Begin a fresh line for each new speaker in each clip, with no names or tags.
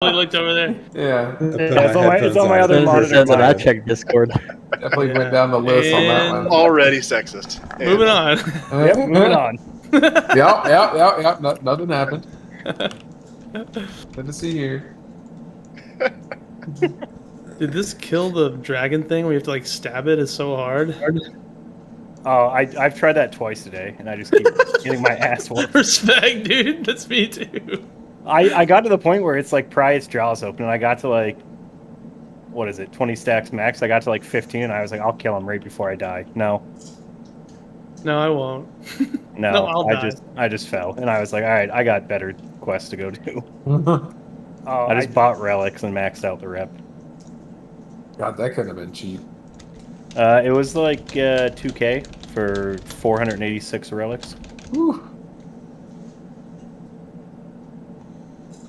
looked over there.
Yeah.
It's on my other monitor.
When I check Discord.
Definitely went down the list on that one.
Already sexist.
Moving on.
Yep, moving on.
Yep. Nothing happened. Good to see here.
Did this kill the dragon thing where you have to like stab it? It's so hard.
Oh, I've tried that twice today, and I just keep getting my ass whooped.
Respect, dude. That's me too.
I got to the point where it's like pry its jaws open, and I got to like, what is it, 20 stacks max? I got to like 15, and I was like, I'll kill him right before I die. No,
I won't.
no,
I'll die.
I just fell, and I was like, all right, I got better quests to go do. I just bought relics and maxed out the rep.
God, that couldn't have been cheap.
It was like 2K for 486 relics.
Whew.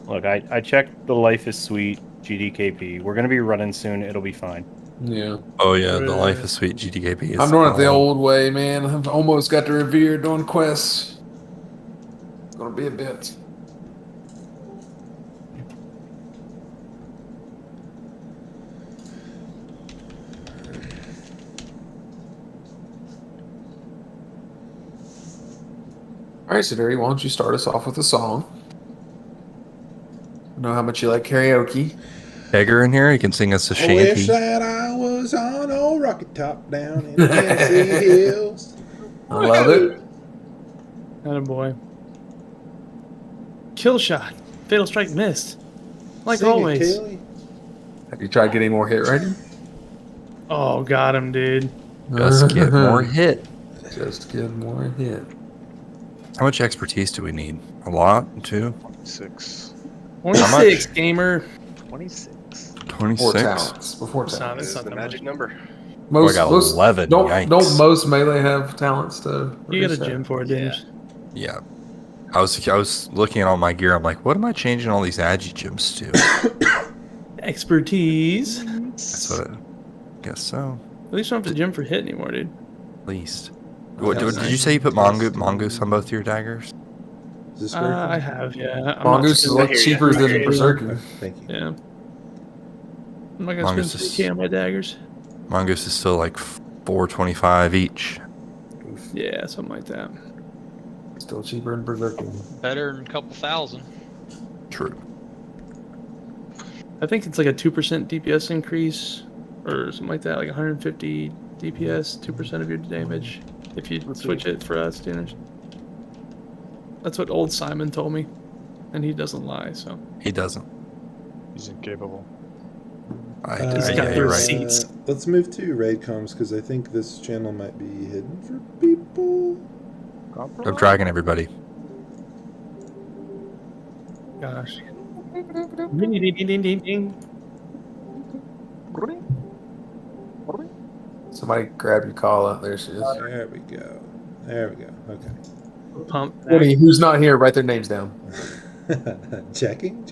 Look, I checked the Life is Sweet GDKP. We're going to be running soon. It'll be fine.
Yeah.
Oh, yeah, the Life is Sweet GDKP.
I'm doing it the old way, man. I've almost got to Revere doing quests. It's going to be a bit. All right, so Derry, why don't you start us off with a song? I know how much you like karaoke.
Egger in here, he can sing us a
I
shanty.
wish that I was on old Rocket Top down in the Tennessee hills.
I love it.
Attaboy. Kill shot. Fatal strike missed. Like
Sing it,
always.
Kelly.
Have you tried getting more hit ready?
Oh, got him, dude.
Just get more hit.
Just get more hit.
How much expertise do we need? A lot, too?
26.
26, gamer.
26.
4
26?
talents. Before
It's not,
talents.
it's
Is
not
the
that
magic
much.
number.
Most,
I got 11,
Don't
yikes.
most melee have talents to
You got a
reset?
gym for it, didn't you?
Yeah. I was looking at all my gear. I'm like, what am I changing all these agi gems to?
Expertise.
That's what I guess so.
At least you don't have to gym for hit anymore, dude.
At least. Did you say you put mongoose on both your daggers?
Is this working?
I have, yeah. I'm
Mongoose is
not
like
hear you.
cheaper
I
than
hear you.
Berserker.
Thank you.
Yeah. I'm not gonna
Mongoose
spend
is-
3K on my daggers.
Mongoose is still like $4.25 each.
Yeah, something like that.
Still cheaper than Berserker.
Better than a couple thousand.
True.
I think it's like a 2% DPS increase or something like that, like 150 DPS, 2% of your damage if you switch it for us tuners. That's what old Simon told me, and he doesn't lie, so.
He doesn't.
He's incapable.
He's got
Yeah,
the
you're right.
receipts.
Let's move to raid comms because I think this channel might be hidden for people.
I'm dragging everybody.
Gosh. Ding, ding, ding, ding, ding, ding.
Somebody grab your call out. There she is.
There we go. There we go. Okay.
Pump.
Anybody who's not here, write their names down.
Checking.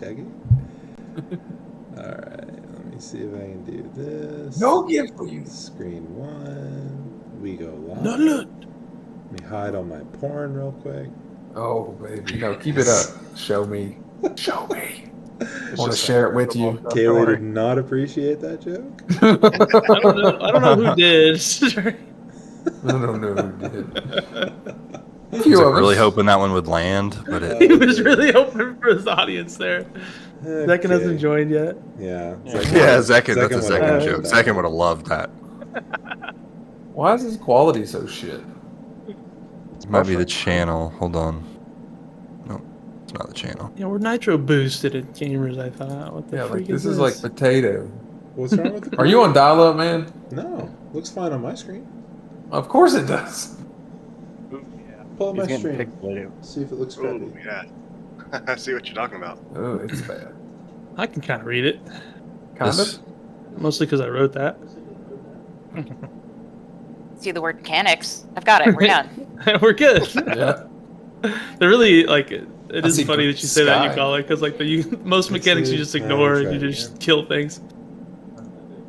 All right. Let me see if I can do this.
No gift for you.
Screen 1. We go live.
No, look.
Let me hide all my porn real quick.
Oh, baby. No, keep it up. Show me. Show me. I want to share it with you.
Kaylee did not appreciate that joke.
I don't know who did.
I don't know who did.
I was really hoping that one would land, but it.
He was really hoping for his audience there. Zekin hasn't
Okay.
joined yet.
Yeah.
Yeah, Zekin. That's a
Zekin
Zekin
would've
joke.
liked that.
Zekin would have loved that.
Why is his quality so shit?
It might be the channel. Hold on. No, it's not the channel.
Yeah, we're nitro boosted at gamers, I thought. What the
Yeah, like
freak
this
is
is like potato.
What's wrong with the
Are you on dial-up, man?
No. Looks fine on my screen.
Of course it does.
Pull up my
He's getting
stream. See if it looks crappy.
Ooh, yeah. I see what you're talking about.
Oh, it's bad.
I can kind of read it.
Kind
This-
of.
Mostly because I wrote that.
See the word mechanics. I've got it. We're done.
We're good.
Yeah.
They're really, like, it
I
is
see
funny that you say that, you
sky.
call it, because, like, most mechanics you just
Yeah,
ignore
that's
and you
right,
just
yeah.
kill things.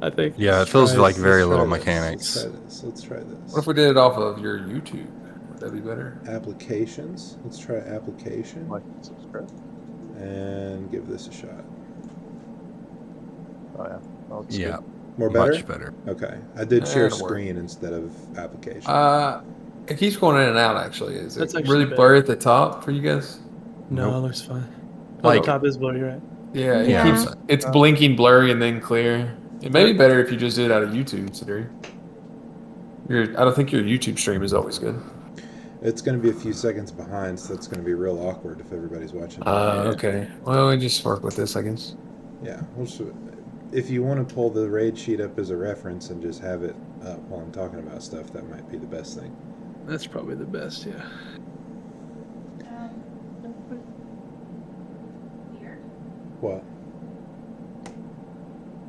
I think.
Yeah, it feels
Try
like
this,
very
let's
little
try this,
mechanics.
Let's try this.
What if we did it off of your YouTube? Would that be better?
Applications. Let's try application
Like and subscribe.
and give this a shot.
Oh yeah. Oh, it's
Yeah,
More better?
much better.
Okay. I did share
That'll work.
screen instead of application.
It keeps going in and out. Actually, is
That's
it
actually
really
better.
blurry at the top for you guys?
No,
Nope.
it looks fine. Oh,
Like-
the top is blurry, right?
Yeah, it
Yeah.
keeps it's blinking blurry and then clear. It may be better if you just did it out of YouTube, Siduri. I don't think your YouTube stream is always good.
It's going to be a few seconds behind, so it's going to be real awkward if everybody's watching.
Okay. Well, we just work with this, I guess.
Yeah. If you want to pull the raid sheet up as a reference and just have it up while I'm talking about stuff, that might be the best thing.
That's probably the best, yeah.
Weird.
What?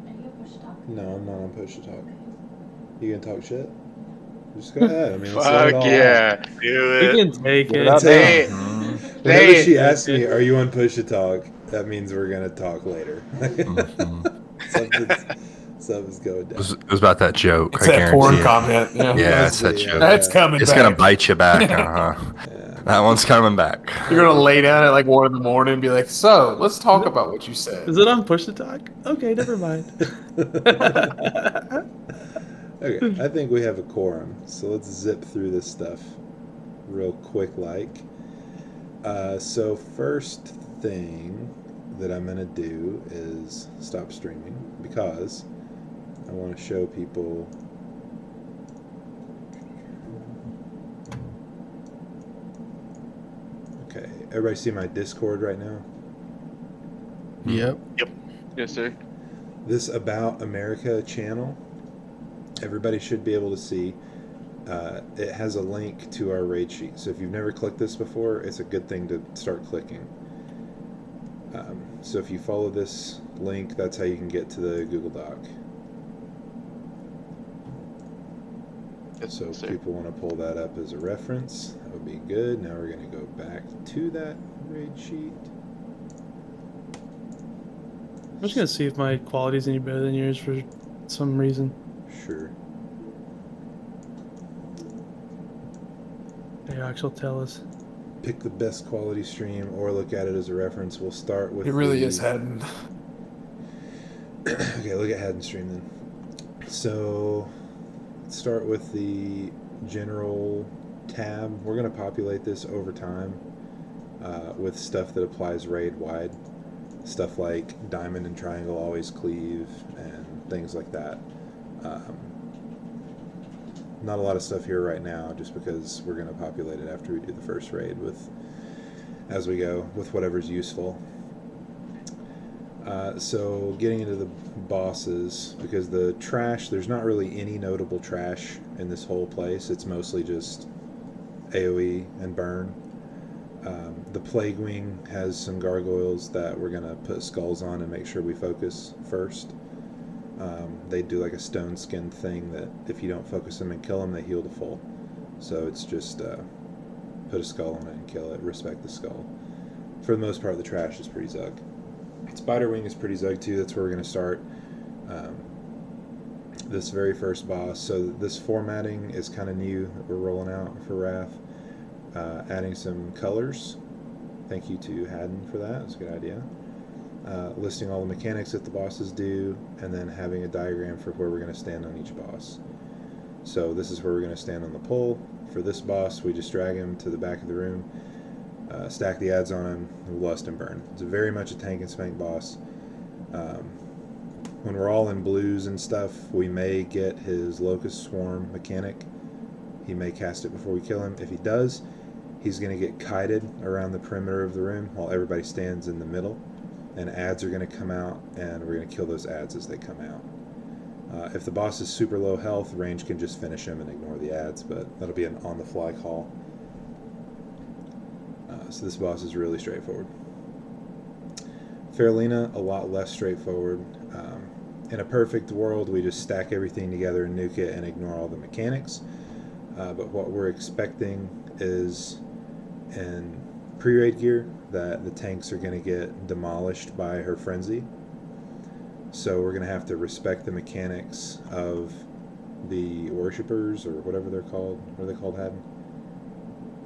Are you a push talk?
No, I'm not on push to talk. You gonna talk shit? Just go ahead. I mean, let's let it
Fuck
all
yeah. Do
We
it.
can take
Get
it.
it out
Say it.
Mhm.
Whenever
Say
she
it.
asks me, "Are you on push to talk?" that means we're gonna talk later.
Mhm.
Something's going
It
down.
was about that joke.
It's
I
that
guarantee
porn
it.
comment. Yeah.
Yeah, it's that
Must be,
joke.
That's coming
It's
back.
gonna bite you back. Uh-huh.
Yeah.
That one's coming back.
You're gonna lay down at like 1 in the morning and be like, "So, let's talk about what you said."
Is it on push to talk? Okay, never mind.
Okay, I think we have a quorum, so let's zip through this stuff real quick like. So first thing that I'm gonna do is stop streaming because I want to show people. Okay, everybody see my Discord right now?
Yep.
Yes, sir.
This About America channel, everybody should be able to see. It has a link to our raid sheet. So if you've never clicked this before, it's a good thing to start clicking. So if you follow this link, that's how you can get to the Google Doc.
Yes,
So if
sir.
people want to pull that up as a reference, that would be good. Now we're going to go back to that raid sheet.
I'm just gonna see if my quality's any better than yours for some reason.
Sure.
Hey, Axel, tell us.
Pick the best quality stream or look at it as a reference. We'll start with
It really
the-
is heading.
Okay, look at Haddon Stream then. So, let's start with the general tab. We're going to populate this over time with stuff that applies raid wide. Stuff like diamond and triangle always cleave and things like that. Not a lot of stuff here right now just because we're going to populate it after we do the first raid with, as we go, with whatever's useful. So getting into the bosses, because the trash, there's not really any notable trash in this whole place. It's mostly just AoE and burn. The Plague Wing has some gargoyles that we're going to put skulls on and make sure we focus first. They do like a stone skin thing that if you don't focus them and kill them, they heal to full. So it's just put a skull on it and kill it, respect the skull. For the most part, the trash is pretty zug. Spider Wing is pretty zug too. That's where we're going to start this very first boss. So this formatting is kind of new that we're rolling out for Wrath. Adding some colors. Thank you to Haddon for that. It's a good idea. Listing all the mechanics that the bosses do, and then having a diagram for where we're going to stand on each boss. So this is where we're going to stand on the pole. For this boss, we just drag him to the back of the room, stack the adds on him, and lust and burn. It's very much a tank and spank boss. When we're all in blues and stuff, we may get his Locust Swarm mechanic. He may cast it before we kill him. If he does, he's going to get kited around the perimeter of the room while everybody stands in the middle. And adds are going to come out, and we're going to kill those adds as they come out. If the boss is super low health, range can just finish him and ignore the adds, but that'll be an on-the-fly call. So this boss is really straightforward. Faralina, a lot less straightforward. In a perfect world, we just stack everything together and nuke it and ignore all the mechanics. But what we're expecting is in pre-raid gear that the tanks are going to get demolished by her frenzy. So we're going to have to respect the mechanics of the worshippers, or whatever they're called. What are they called, Haddon?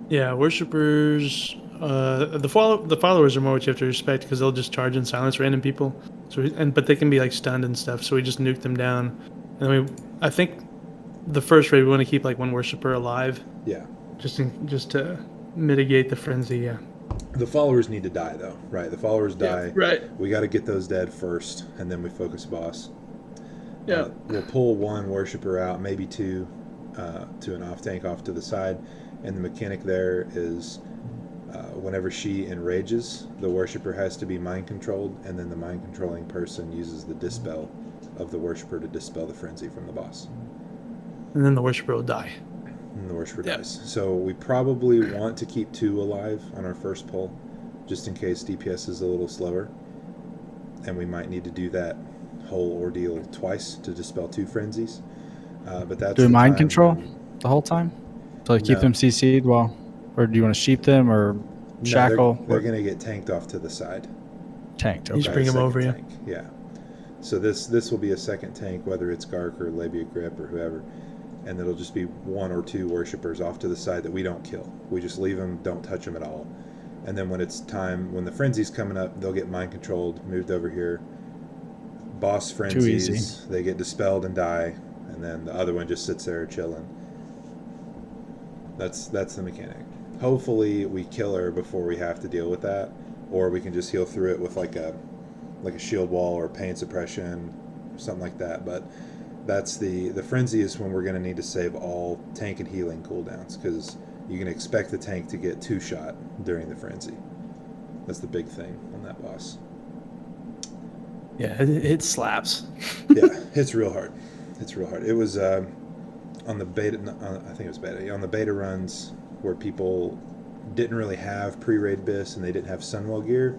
Yeah, worshippers. The followers are more what you have to respect because they'll just charge and silence random people. So but they can be like stunned and stuff. So we just nuke them down, and then I think the first raid we want to keep like one worshiper alive,
Yeah.
just to mitigate the frenzy. Yeah.
The followers need to die, though, right? The followers die.
Right.
We got to get those dead first, and then we focus boss.
Yeah.
We'll pull one worshiper out, maybe two, to an off tank off to the side, and the mechanic there is whenever she enrages, the worshiper has to be mind controlled, and then the mind controlling person uses the dispel of the worshiper to dispel the frenzy from the boss.
And then the worshiper will die.
And the worshiper
Yep.
dies. So we probably want to keep 2 alive on our first pull, just in case DPS is a little slower. And we might need to do that whole ordeal twice to dispel 2 frenzies. But that's
Do
the
mind
time
control
when-
the whole time? So like keep
No.
them CC'd while, or do you want to sheep them or shackle?
No, they're going to get tanked off to the side.
Tanked.
You just
Okay.
bring 'em
Second
over, yeah.
tank, yeah. So this will be a second tank, whether it's Gark or Labia Grip or whoever, and it'll just be 1 or 2 worshippers off to the side that we don't kill. We just leave them, don't touch them at all. And then when it's time, when the frenzy's coming up, they'll get mind controlled, moved over here. Boss frenzies,
easy.
they get dispelled and die, and then the other one just sits there chilling. That's the mechanic. Hopefully we kill her before we have to deal with that, or we can just heal through it with like a shield wall or pain suppression, or something like that. But that's the frenzy is when we're going to need to save all tank and healing cooldowns, because you can expect the tank to get 2-shot during the frenzy. That's the big thing on that boss.
Yeah, it slaps.
Yeah, it's real hard. It's real hard. It was on the beta. I think it was beta. On the beta runs where people didn't really have pre-raid bis and they didn't have Sunwell gear,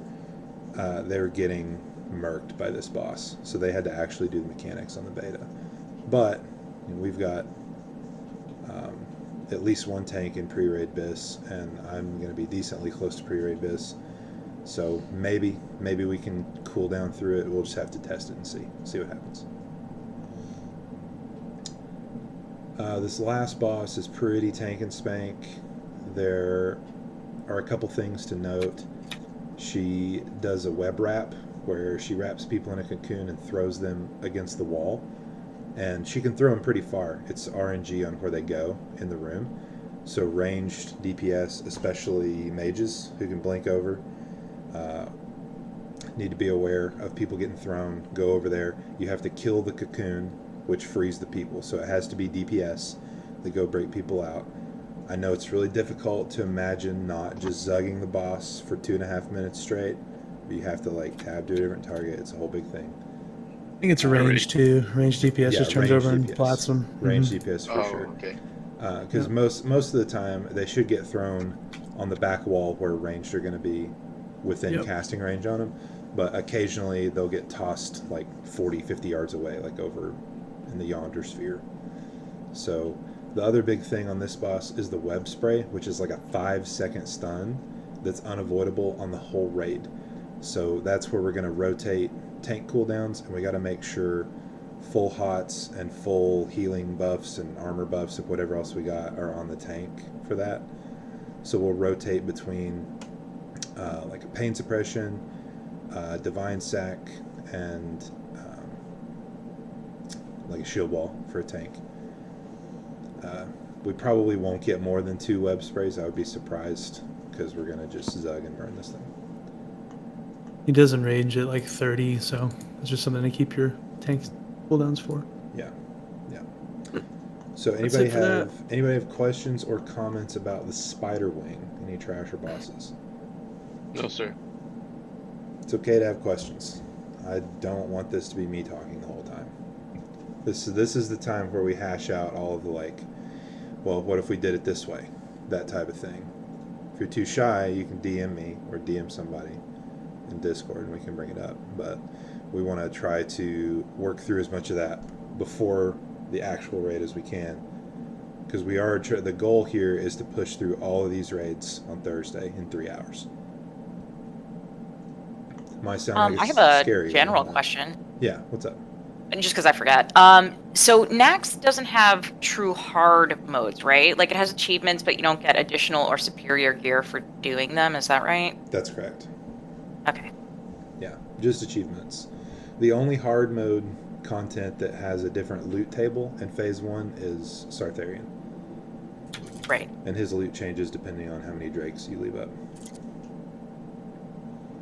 they were getting murked by this boss. So they had to actually do the mechanics on the beta. But we've got at least 1 tank in pre-raid bis, and I'm going to be decently close to pre-raid bis. So maybe we can cool down through it. We'll just have to test it and see what happens. This last boss is pretty tank and spank. There are a couple things to note. She does a web wrap where she wraps people in a cocoon and throws them against the wall. And she can throw them pretty far. It's RNG on where they go in the room. So ranged DPS, especially mages who can blink over, need to be aware of people getting thrown. Go over there. You have to kill the cocoon, which frees the people. So it has to be DPS that go break people out. I know it's really difficult to imagine not just zugging the boss for 2.5 minutes straight. But you have to like tab to a different target. It's a whole big thing.
I think it's a range too. Range DPS
Yeah,
just turns
range
over and
DPS.
plats them.
Range
Mhm.
DPS for
Oh,
sure.
okay.
Because most of the time they should get thrown on the back wall where ranged are going to be within
Yep.
casting range on them, but occasionally they'll get tossed like 40-50 yards away, like over in the yonder sphere. So the other big thing on this boss is the web spray, which is like a 5-second stun that's unavoidable on the whole raid. So that's where we're going to rotate tank cooldowns, and we got to make sure full hots and full healing buffs and armor buffs and whatever else we got are on the tank for that. So we'll rotate between like a pain suppression, divine sack, and like a shield wall for a tank. We probably won't get more than 2 web sprays. I would be surprised, because we're gonna just zug and burn this thing.
He doesn't range at like 30, so it's just something to keep your tank cooldowns for.
Yeah, yeah. So
That's
anybody
it for
have questions or comments about the spider wing? Any trash or bosses?
No, sir.
It's okay to have questions. I don't want this to be me talking the whole time. This is the time where we hash out all of the like, well, what if we did it this way? That type of thing. If you're too shy, you can DM me or DM somebody in Discord and we can bring it up. But we want to try to work through as much of that before the actual raid as we can. Because we are the goal here is to push through all of these raids on Thursday in 3 hours. Might sound like
I
it's
have a
scary.
general
but-
question,
Yeah, what's up?
and just because I forgot. So Nax doesn't have true hard modes, right? Like it has achievements, but you don't get additional or superior gear for doing them. Is that right?
That's correct.
Okay.
Yeah, just achievements. The only hard mode content that has a different loot table in Phase 1 is Sartharian.
Right.
And his loot changes depending on how many drakes you leave up.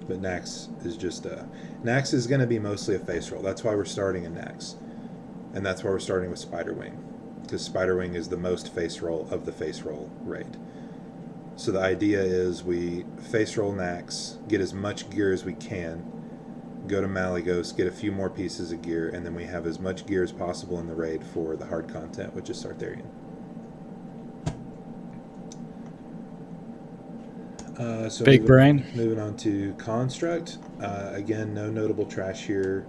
But Nax is just Nax is going to be mostly a face roll. That's why we're starting in Nax. And that's why we're starting with Spiderwing. Because Spiderwing is the most face roll of the face roll raid. So the idea is we face roll Nax, get as much gear as we can, go to Malygos, get a few more pieces of gear, and then we have as much gear as possible in the raid for the hard content, which is Sartharian. So
Big brain.
Moving on to Construct. Again, no notable trash here.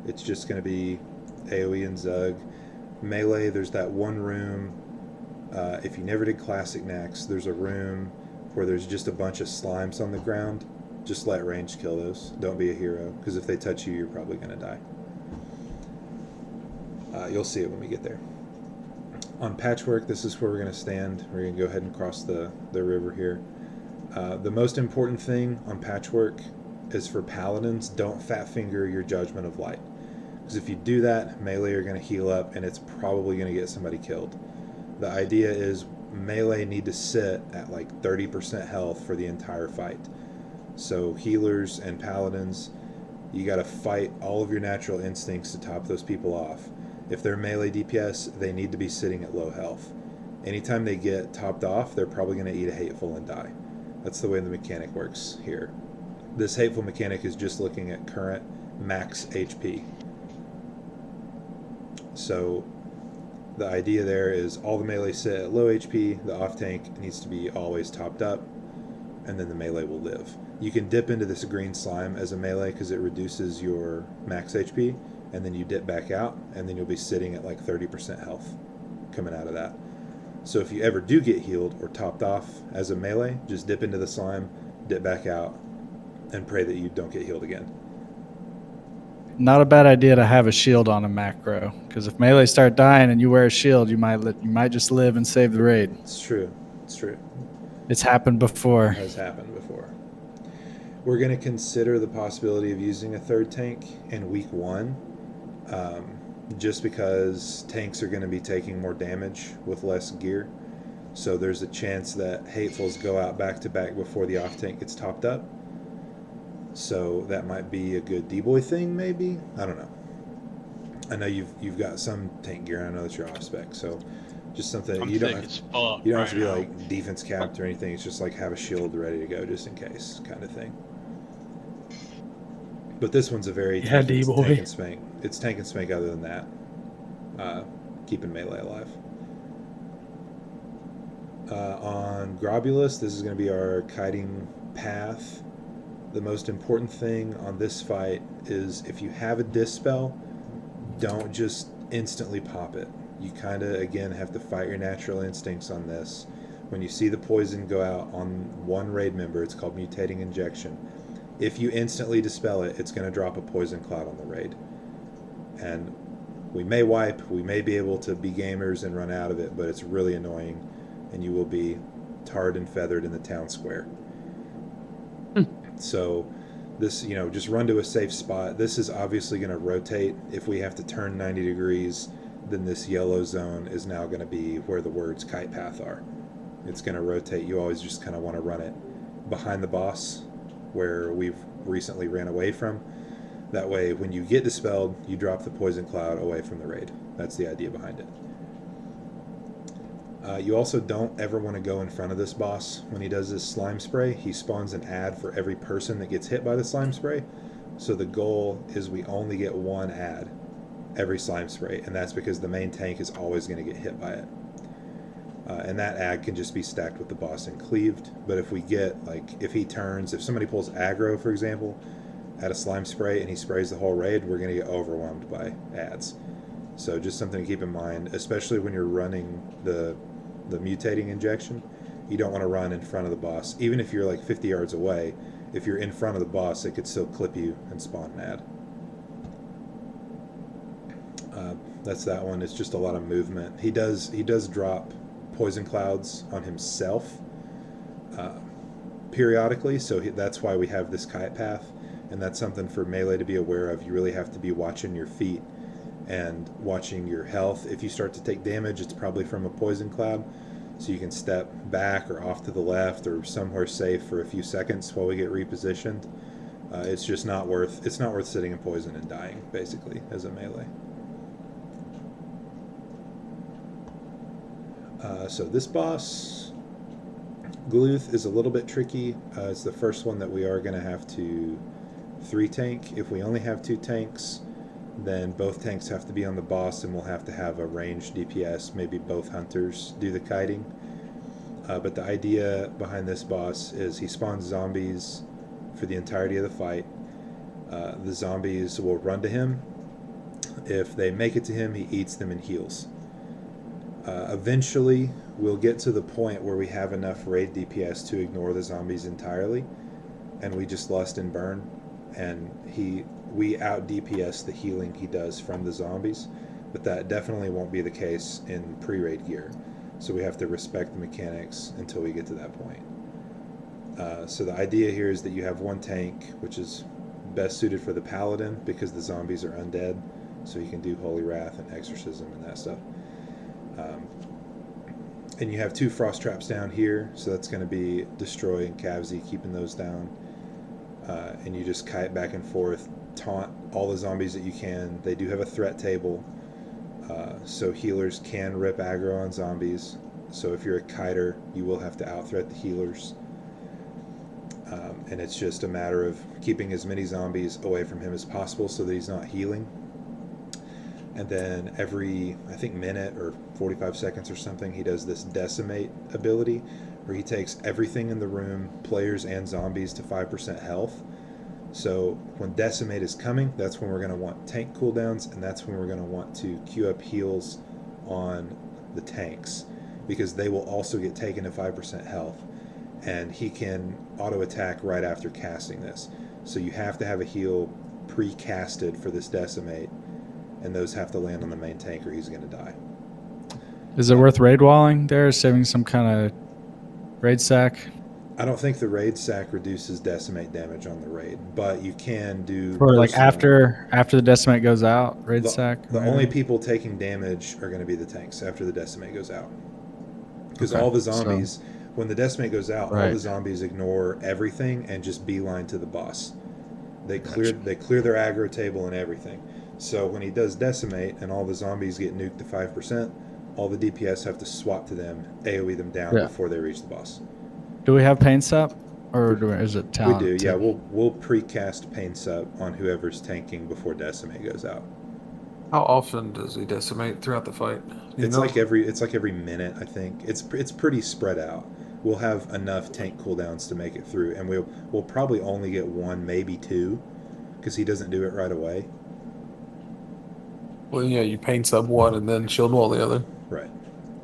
It's just going to be AoE and Zug. Melee, there's that one room. If you never did Classic Nax, there's a room where there's just a bunch of slimes on the ground. Just let ranged kill those. Don't be a hero, because if they touch you, you're probably going to die. You'll see it when we get there. On Patchwork, this is where we're going to stand. We're going to go ahead and cross the river here. The most important thing on Patchwork is for Paladins, don't fat finger your Judgment of Light. Because if you do that, melee are going to heal up, and it's probably going to get somebody killed. The idea is melee need to sit at like 30% health for the entire fight. So healers and paladins, you got to fight all of your natural instincts to top those people off. If they're melee DPS, they need to be sitting at low health. Anytime they get topped off, they're probably going to eat a hateful and die. That's the way the mechanic works here. This hateful mechanic is just looking at current max HP. So the idea there is all the melee sit at low HP, the off tank needs to be always topped up, and then the melee will live. You can dip into this green slime as a melee because it reduces your max HP, and then you dip back out, and then you'll be sitting at like 30% health coming out of that. So if you ever do get healed or topped off as a melee, just dip into the slime, dip back out, and pray that you don't get healed again.
Not a bad idea to have a shield on a macro, because if melee start dying and you wear a shield, you might just live and save the raid.
It's true. It's true.
It's happened before.
It has happened before. We're going to consider the possibility of using a third tank in week 1, just because tanks are going to be taking more damage with less gear. So there's a chance that hatefuls go out back to back before the off tank gets topped up. So that might be a good D-boy thing, maybe? I don't know. I know you've got some tank gear, and I know that you're off spec, so just something you don't have to be like defense capped or anything. It's just like have a shield ready to go just in case kind of thing. But this one's a very tank and spank. It's tank and spank other than that. Keeping melee alive. On Grobulus, this is going to be our kiting path. The most important thing on this fight is if you have a dispel, don't just instantly pop it. You kind of, again, have to fight your natural instincts on this. When you see the poison go out on one raid member, it's called mutating injection. If you instantly dispel it, it's going to drop a poison cloud on the raid. And we may wipe, we may be able to be gamers and run out of it, but it's really annoying, and you will be tarred and feathered in the town square. So this, just run to a safe spot. This is obviously going to rotate. If we have to turn 90 degrees, then this yellow zone is now going to be where the words kite path are. It's going to rotate. You always just kind of want to run it behind the boss where we've recently ran away from. That way, when you get dispelled, you drop the poison cloud away from the raid. That's the idea behind it. You also don't ever want to go in front of this boss. When he does his slime spray, he spawns an ad for every person that gets hit by the slime spray. So the goal is we only get one ad every slime spray, and that's because the main tank is always going to get hit by it. And that ad can just be stacked with the boss and cleaved. But if we get, if somebody pulls aggro, for example, at a slime spray and he sprays the whole raid, we're going to get overwhelmed by ads. So just something to keep in mind, especially when you're running the mutating injection. You don't want to run in front of the boss. Even if you're like 50 yards away, if you're in front of the boss, it could still clip you and spawn an ad. That's that one. It's just a lot of movement. He does drop poison clouds on himself periodically, so that's why we have this kite path. and that's something for melee to be aware of. You really have to be watching your feet and watching your health. If you start to take damage, it's probably from a poison cloud, so you can step back or off to the left or somewhere safe for a few seconds while we get repositioned. It's just not worth sitting in poison and dying, basically, as a melee. So this boss, Gluth, is a little bit tricky. It's the first one that we are going to have to 3-tank. If we only have 2 tanks, then both tanks have to be on the boss, and we'll have to have a ranged DPS, maybe both hunters do the kiting. But the idea behind this boss is he spawns zombies for the entirety of the fight. The zombies will run to him. If they make it to him, he eats them and heals. Eventually, we'll get to the point where we have enough raid DPS to ignore the zombies entirely, and we just lust and burn, and we out DPS the healing he does from the zombies, but that definitely won't be the case in pre-raid gear, so we have to respect the mechanics until we get to that point. So the idea here is that you have one tank, which is best suited for the paladin because the zombies are undead, so you can do Holy Wrath and Exorcism and that stuff. And you have 2 frost traps down here, so that's going to be Destroy and Cavsy, keeping those down. And you just kite back and forth, taunt all the zombies that you can. They do have a threat table, so healers can rip aggro on zombies. So if you're a kiter, you will have to out-threat the healers. And it's just a matter of keeping as many zombies away from him as possible so that he's not healing. And then every, I think, minute or 45 seconds or something, he does this Decimate ability, where he takes everything in the room, players and zombies, to 5% health. So when Decimate is coming, that's when we're going to want tank cooldowns, and that's when we're going to want to queue up heals on the tanks, because they will also get taken to 5% health. And he can auto-attack right after casting this. So you have to have a heal pre-casted for this Decimate, and those have to land on the main tank or he's going to die.
Is it worth raid walling there, saving some kind of raid sack?
I don't think the raid sack reduces Decimate damage on the raid, but you can do...
Or like
personal-
after the Decimate goes out, raid
the,
sack?
The only people taking damage are going to be the tanks after the Decimate goes out. Because
Okay,
all the zombies, when the Decimate goes out, all
Right.
the zombies ignore everything and just beeline to the boss. They clear
Gotcha.
they clear their aggro table and everything. So when he does Decimate and all the zombies get nuked to 5%, all the DPS have to swap to them, AoE them down
Yeah.
before they reach the boss.
Do we have pain sup? Or is it talent?
We do, yeah.
too?
We'll precast Pain Sup on whoever's tanking before Decimate goes out.
How often does he decimate throughout the fight? Do you
It's
know?
like every minute, I think. It's pretty spread out. We'll have enough tank cooldowns to make it through, and we'll probably only get 1, maybe 2, because he doesn't do it right away.
Well, yeah, you paint sub one and then shield wall the other.
Right.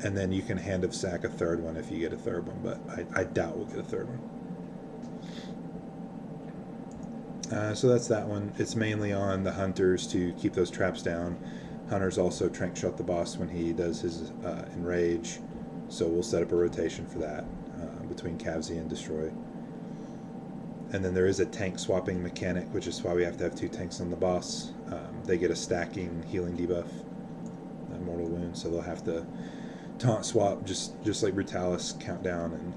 And then you can hand of sack a third one if you get a third one, but I doubt we'll get a third one. So that's that one. It's mainly on the hunters to keep those traps down. Hunters also trank shot the boss when he does his enrage, so we'll set up a rotation for that between Cavsy and Destroy. And then there is a tank swapping mechanic, which is why we have to have 2 tanks on the boss. They get a stacking healing debuff and mortal wound, so they'll have to taunt swap just like Brutalis, countdown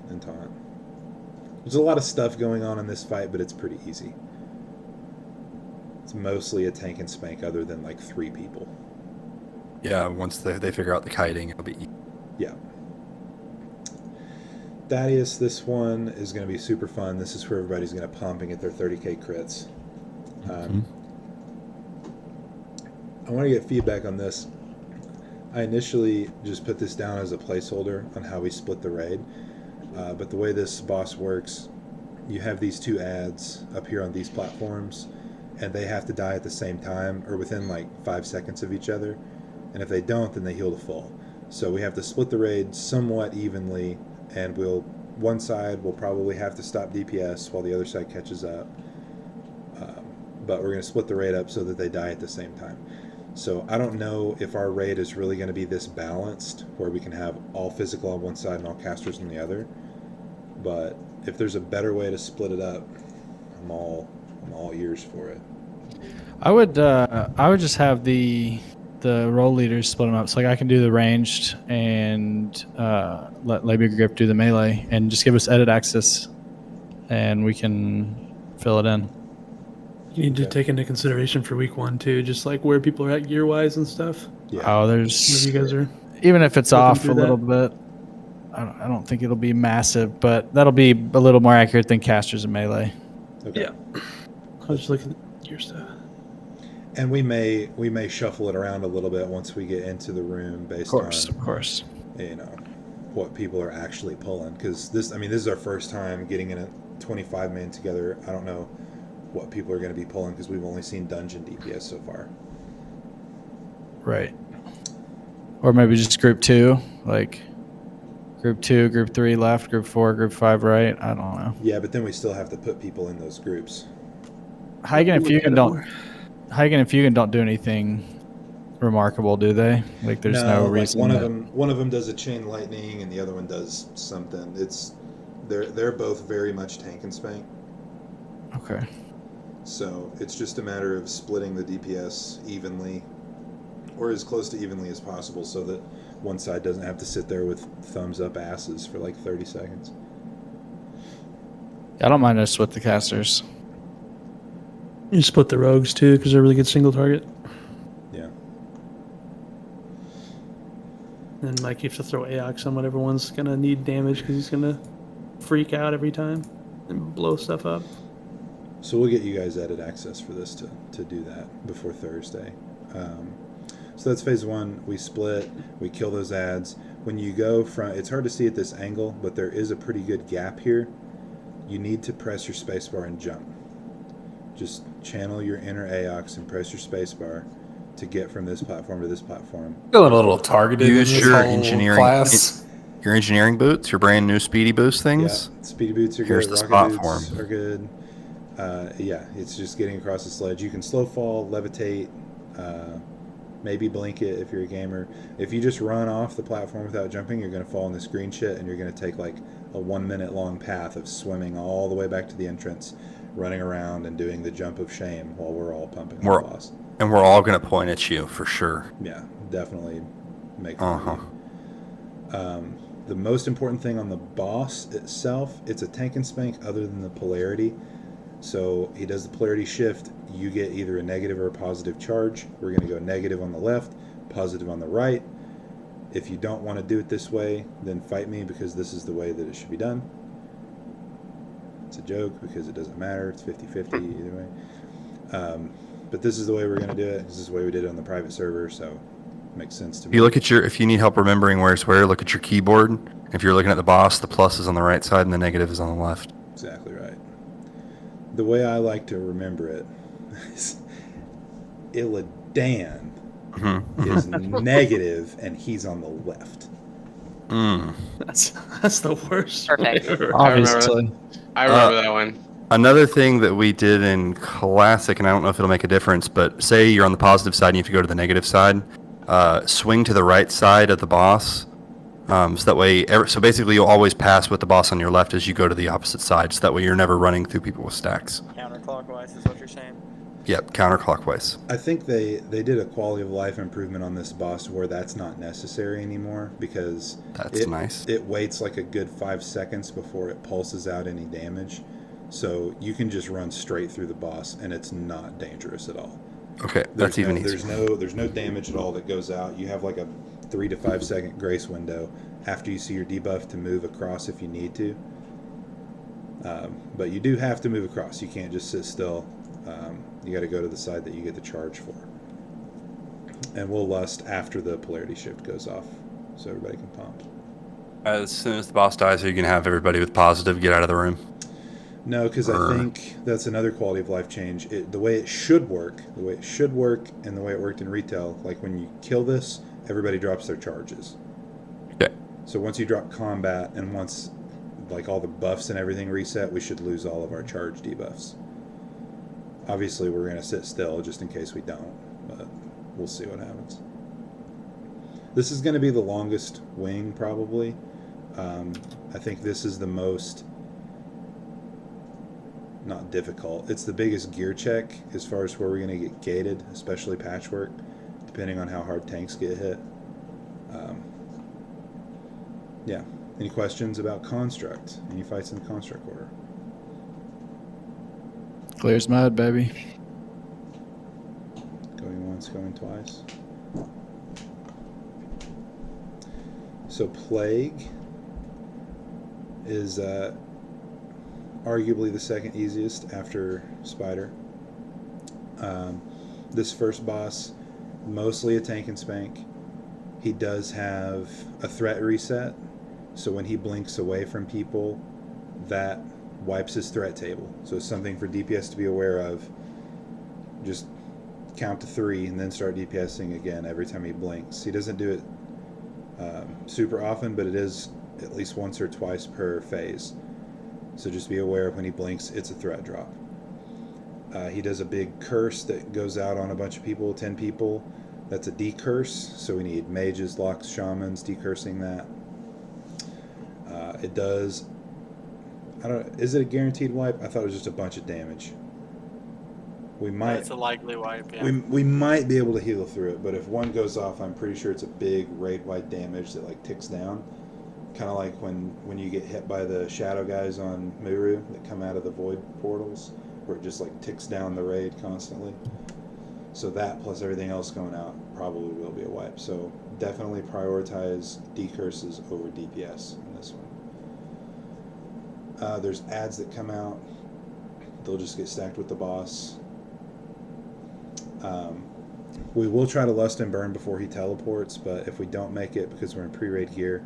and taunt. There's a lot of stuff going on in this fight, but it's pretty easy. It's mostly a tank and spank other than like 3 people.
Yeah, once they figure out the kiting, it'll be
Yeah. Thaddeus, this one is going to be super fun. This is where everybody's going to pump and get their 30k crits. I want to get feedback on this. I initially just put this down as a placeholder on how we split the raid. But the way this boss works, you have these 2 ads up here on these platforms, and they have to die at the same time or within like 5 seconds of each other. And if they don't, then they heal to full. So we have to split the raid somewhat evenly, and one side will probably have to stop DPS while the other side catches up. But we're going to split the raid up so that they die at the same time. So I don't know if our raid is really going to be this balanced, where we can have all physical on one side and all casters on the other. But if there's a better way to split it up, I'm all I'm all ears for it.
I would just have the role leaders split them up, so like I can do the ranged and let Labia Grip do the melee, and just give us edit access, and we can fill it in.
You need to
Okay.
take into consideration for week 1 too, just like where people are at gear wise and stuff.
Yeah.
Oh,
Where
there's
you guys are.
even if it's
looking
off a
through
little
that.
bit. I don't think it'll be massive, but that'll be a little more accurate than casters and melee.
Okay.
Yeah. I was just looking at your stuff.
And we may shuffle it around a little bit once we get into the room based on
Of course.
you know what people are actually pulling, because this is our first time getting in a 25 man together. I don't know what people are going to be pulling because we've only seen dungeon DPS so far.
Right. Or maybe just group 2, like group 2, group 3 left, group 4, group 5 right. I don't know.
Yeah, but then we still have to put people in those groups.
Hagen and
Look at
Fugan
it
don't.
more.
Hagen and Fugan don't do anything remarkable, do they? Like there's no
like
reason.
one of them does a chain lightning and the other one does something. They're both very much tank and spank.
Okay.
So it's just a matter of splitting the DPS evenly, or as close to evenly as possible, so that one side doesn't have to sit there with thumbs up asses for like 30 seconds.
I don't mind us with the casters.
You split the rogues too because they're a really good single target.
Yeah.
And like you have to throw Aox on whatever one's gonna need damage because he's gonna freak out every time and blow stuff up.
So we'll get you guys edit access for this to do that before Thursday. So that's phase 1. We split, we kill those ads. When you go from, it's hard to see at this angle, but there is a pretty good gap here. You need to press your spacebar and jump. Just channel your inner Aox and press your spacebar to get from this platform to this platform.
Feeling a little targeted.
Use
in this
your
whole
engineering
class.
your engineering boots, your brand new speedy boost things.
Yeah, speedy boots are
Here's
good.
the
Rocket
spot
boots
for 'em.
are good. Yeah, it's just getting across the sledge. You can slow fall, levitate, maybe blink it if you're a gamer. If you just run off the platform without jumping, you're going to fall in this green shit, and you're going to take like a 1 minute long path of swimming all the way back to the entrance, running around and doing the jump of shame while we're all pumping the boss.
And we're all going to point at you for sure.
Yeah, definitely make fun of you. The most important thing on the boss itself, it's a tank and spank other than the polarity. So he does the polarity shift. You get either a negative or a positive charge. We're going to go negative on the left, positive on the right. If you don't want to do it this way, then fight me, because this is the way that it should be done. It's a joke because it doesn't matter. It's 50-50 either way. But this is the way we're going to do it. This is the way we did it on the private server, so it makes sense to me.
If you need help remembering where's where, look at your keyboard. If you're looking at the boss, the plus is on the right side and the negative is on the left.
Exactly right. The way I like to remember it is Illidan is negative and he's on the left.
That's the worst.
Perfect.
way ever.
Obviously.
I remember that one.
Another thing that we did in Classic, and I don't know if it'll make a difference, but say you're on the positive side and you have to go to the negative side, swing to the right side of the boss. So that way, so basically you'll always pass with the boss on your left as you go to the opposite side. So that way you're never running through people with stacks.
Counterclockwise is what you're saying?
Yep, counterclockwise.
I think they did a quality of life improvement on this boss where that's not necessary anymore, because
That's nice.
It waits like a good 5 seconds before it pulses out any damage. So you can just run straight through the boss and it's not dangerous at all.
Okay, that's even easier.
There's no damage at all that goes out. You have like a 3 to 5 second grace window after you see your debuff to move across if you need to. But you do have to move across. You can't just sit still. You got to go to the side that you get the charge for. And we'll lust after the polarity shift goes off, so everybody can pump.
As soon as the boss dies, are you going to have everybody with positive get out of the room?
No, because I think that's another quality of life change. The way it should work, and the way it worked in retail, like when you kill this, everybody drops their charges.
Okay.
So once you drop combat and once like all the buffs and everything reset, we should lose all of our charge debuffs. Obviously, we're going to sit still just in case we don't, but we'll see what happens. This is going to be the longest wing, probably. I think this is the most not difficult. It's the biggest gear check as far as where we're going to get gated, especially patchwork, depending on how hard tanks get hit. Yeah. Any questions about construct? Any fights in the construct order?
Clear's mud, baby.
Going once, going twice. So Plague is arguably the second easiest after Spider. This first boss, mostly a tank and spank. He does have a threat reset, so when he blinks away from people, that wipes his threat table. So it's something for DPS to be aware of. Just count to 3 and then start DPSing again every time he blinks. He doesn't do it super often, but it is at least once or twice per phase. So just be aware when he blinks, it's a threat drop. He does a big curse that goes out on a bunch of people, 10 people. That's a decurse, so we need mages, locks, shamans, decursing that. It does, I don't, is it a guaranteed wipe? I thought it was just a bunch of damage. We might,
It's a likely wipe, yeah.
we might be able to heal through it, but if one goes off, I'm pretty sure it's a big raid-wide damage that like ticks down. Kind of like when you get hit by the shadow guys on Muru that come out of the void portals, where it just like ticks down the raid constantly. So that plus everything else going out probably will be a wipe. So definitely prioritize decurses over DPS in this one. There's ads that come out. They'll just get stacked with the boss. We will try to lust and burn before he teleports, but if we don't make it because we're in pre-raid gear,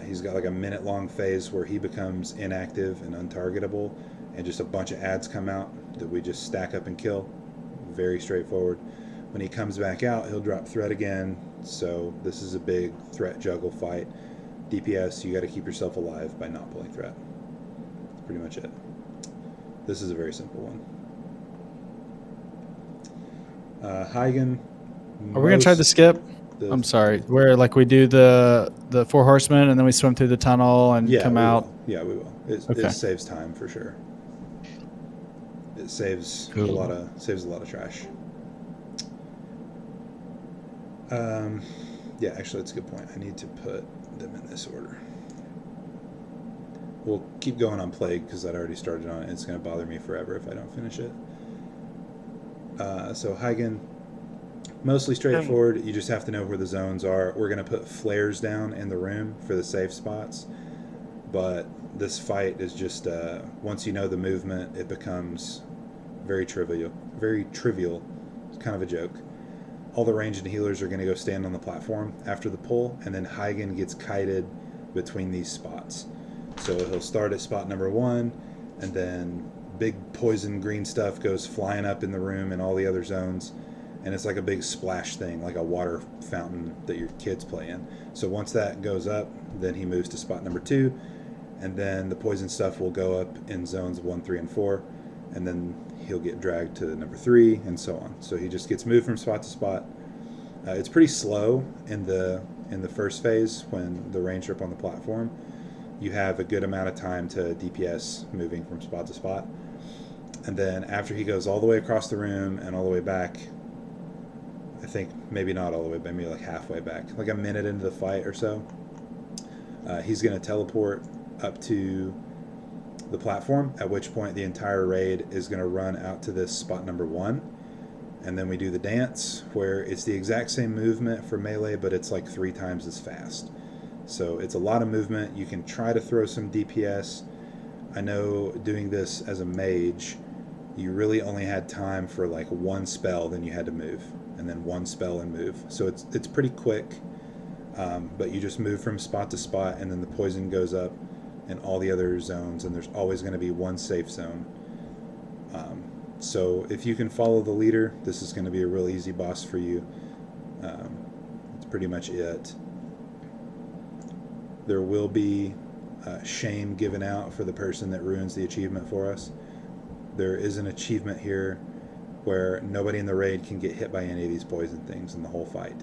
he's got like a minute-long phase where he becomes inactive and untargetable, and just a bunch of ads come out that we just stack up and kill. Very straightforward. When he comes back out, he'll drop threat again, so this is a big threat juggle fight. DPS, you got to keep yourself alive by not pulling threat. That's pretty much it. This is a very simple one. Huygen.
Are we gonna try the skip? I'm sorry. Where like we do the 4 horsemen and then we swim through the tunnel and come out.
Will. Yeah, we will. It saves time for sure. It saves a lot of trash. Yeah, actually, that's a good point. I need to put them in this order. We'll keep going on Plague because I'd already started on it. It's going to bother me forever if I don't finish it. So Huygen, mostly straightforward. You just have to know where the zones are. We're going to put flares down in the room for the safe spots. But this fight is just, once you know the movement, it becomes very trivial. Very trivial. It's kind of a joke. All the ranged and healers are going to go stand on the platform after the pull, and then Huygen gets kited between these spots. So he'll start at spot number 1, and then big poison green stuff goes flying up in the room and all the other zones, and it's like a big splash thing, like a water fountain that your kids play in. So once that goes up, then he moves to spot number 2, and then the poison stuff will go up in zones 1, 3, and 4, and then he'll get dragged to number 3, and so on. So he just gets moved from spot to spot. It's pretty slow in the first phase when the ranged are up on the platform. You have a good amount of time to DPS moving from spot to spot. And then after he goes all the way across the room and all the way back, I think maybe not all the way, but maybe like halfway back, like a minute into the fight or so, he's going to teleport up to the platform, at which point the entire raid is going to run out to this spot number 1. And then we do the dance, where it's the exact same movement for melee, but it's like 3 times as fast. So it's a lot of movement. You can try to throw some DPS. I know doing this as a mage, you really only had time for like 1 spell, then you had to move, and then 1 spell and move. So it's pretty quick, but you just move from spot to spot, and then the poison goes up in all the other zones, and there's always going to be 1 safe zone. So if you can follow the leader, this is going to be a real easy boss for you. That's pretty much it. There will be shame given out for the person that ruins the achievement for us. There is an achievement here where nobody in the raid can get hit by any of these poison things in the whole fight.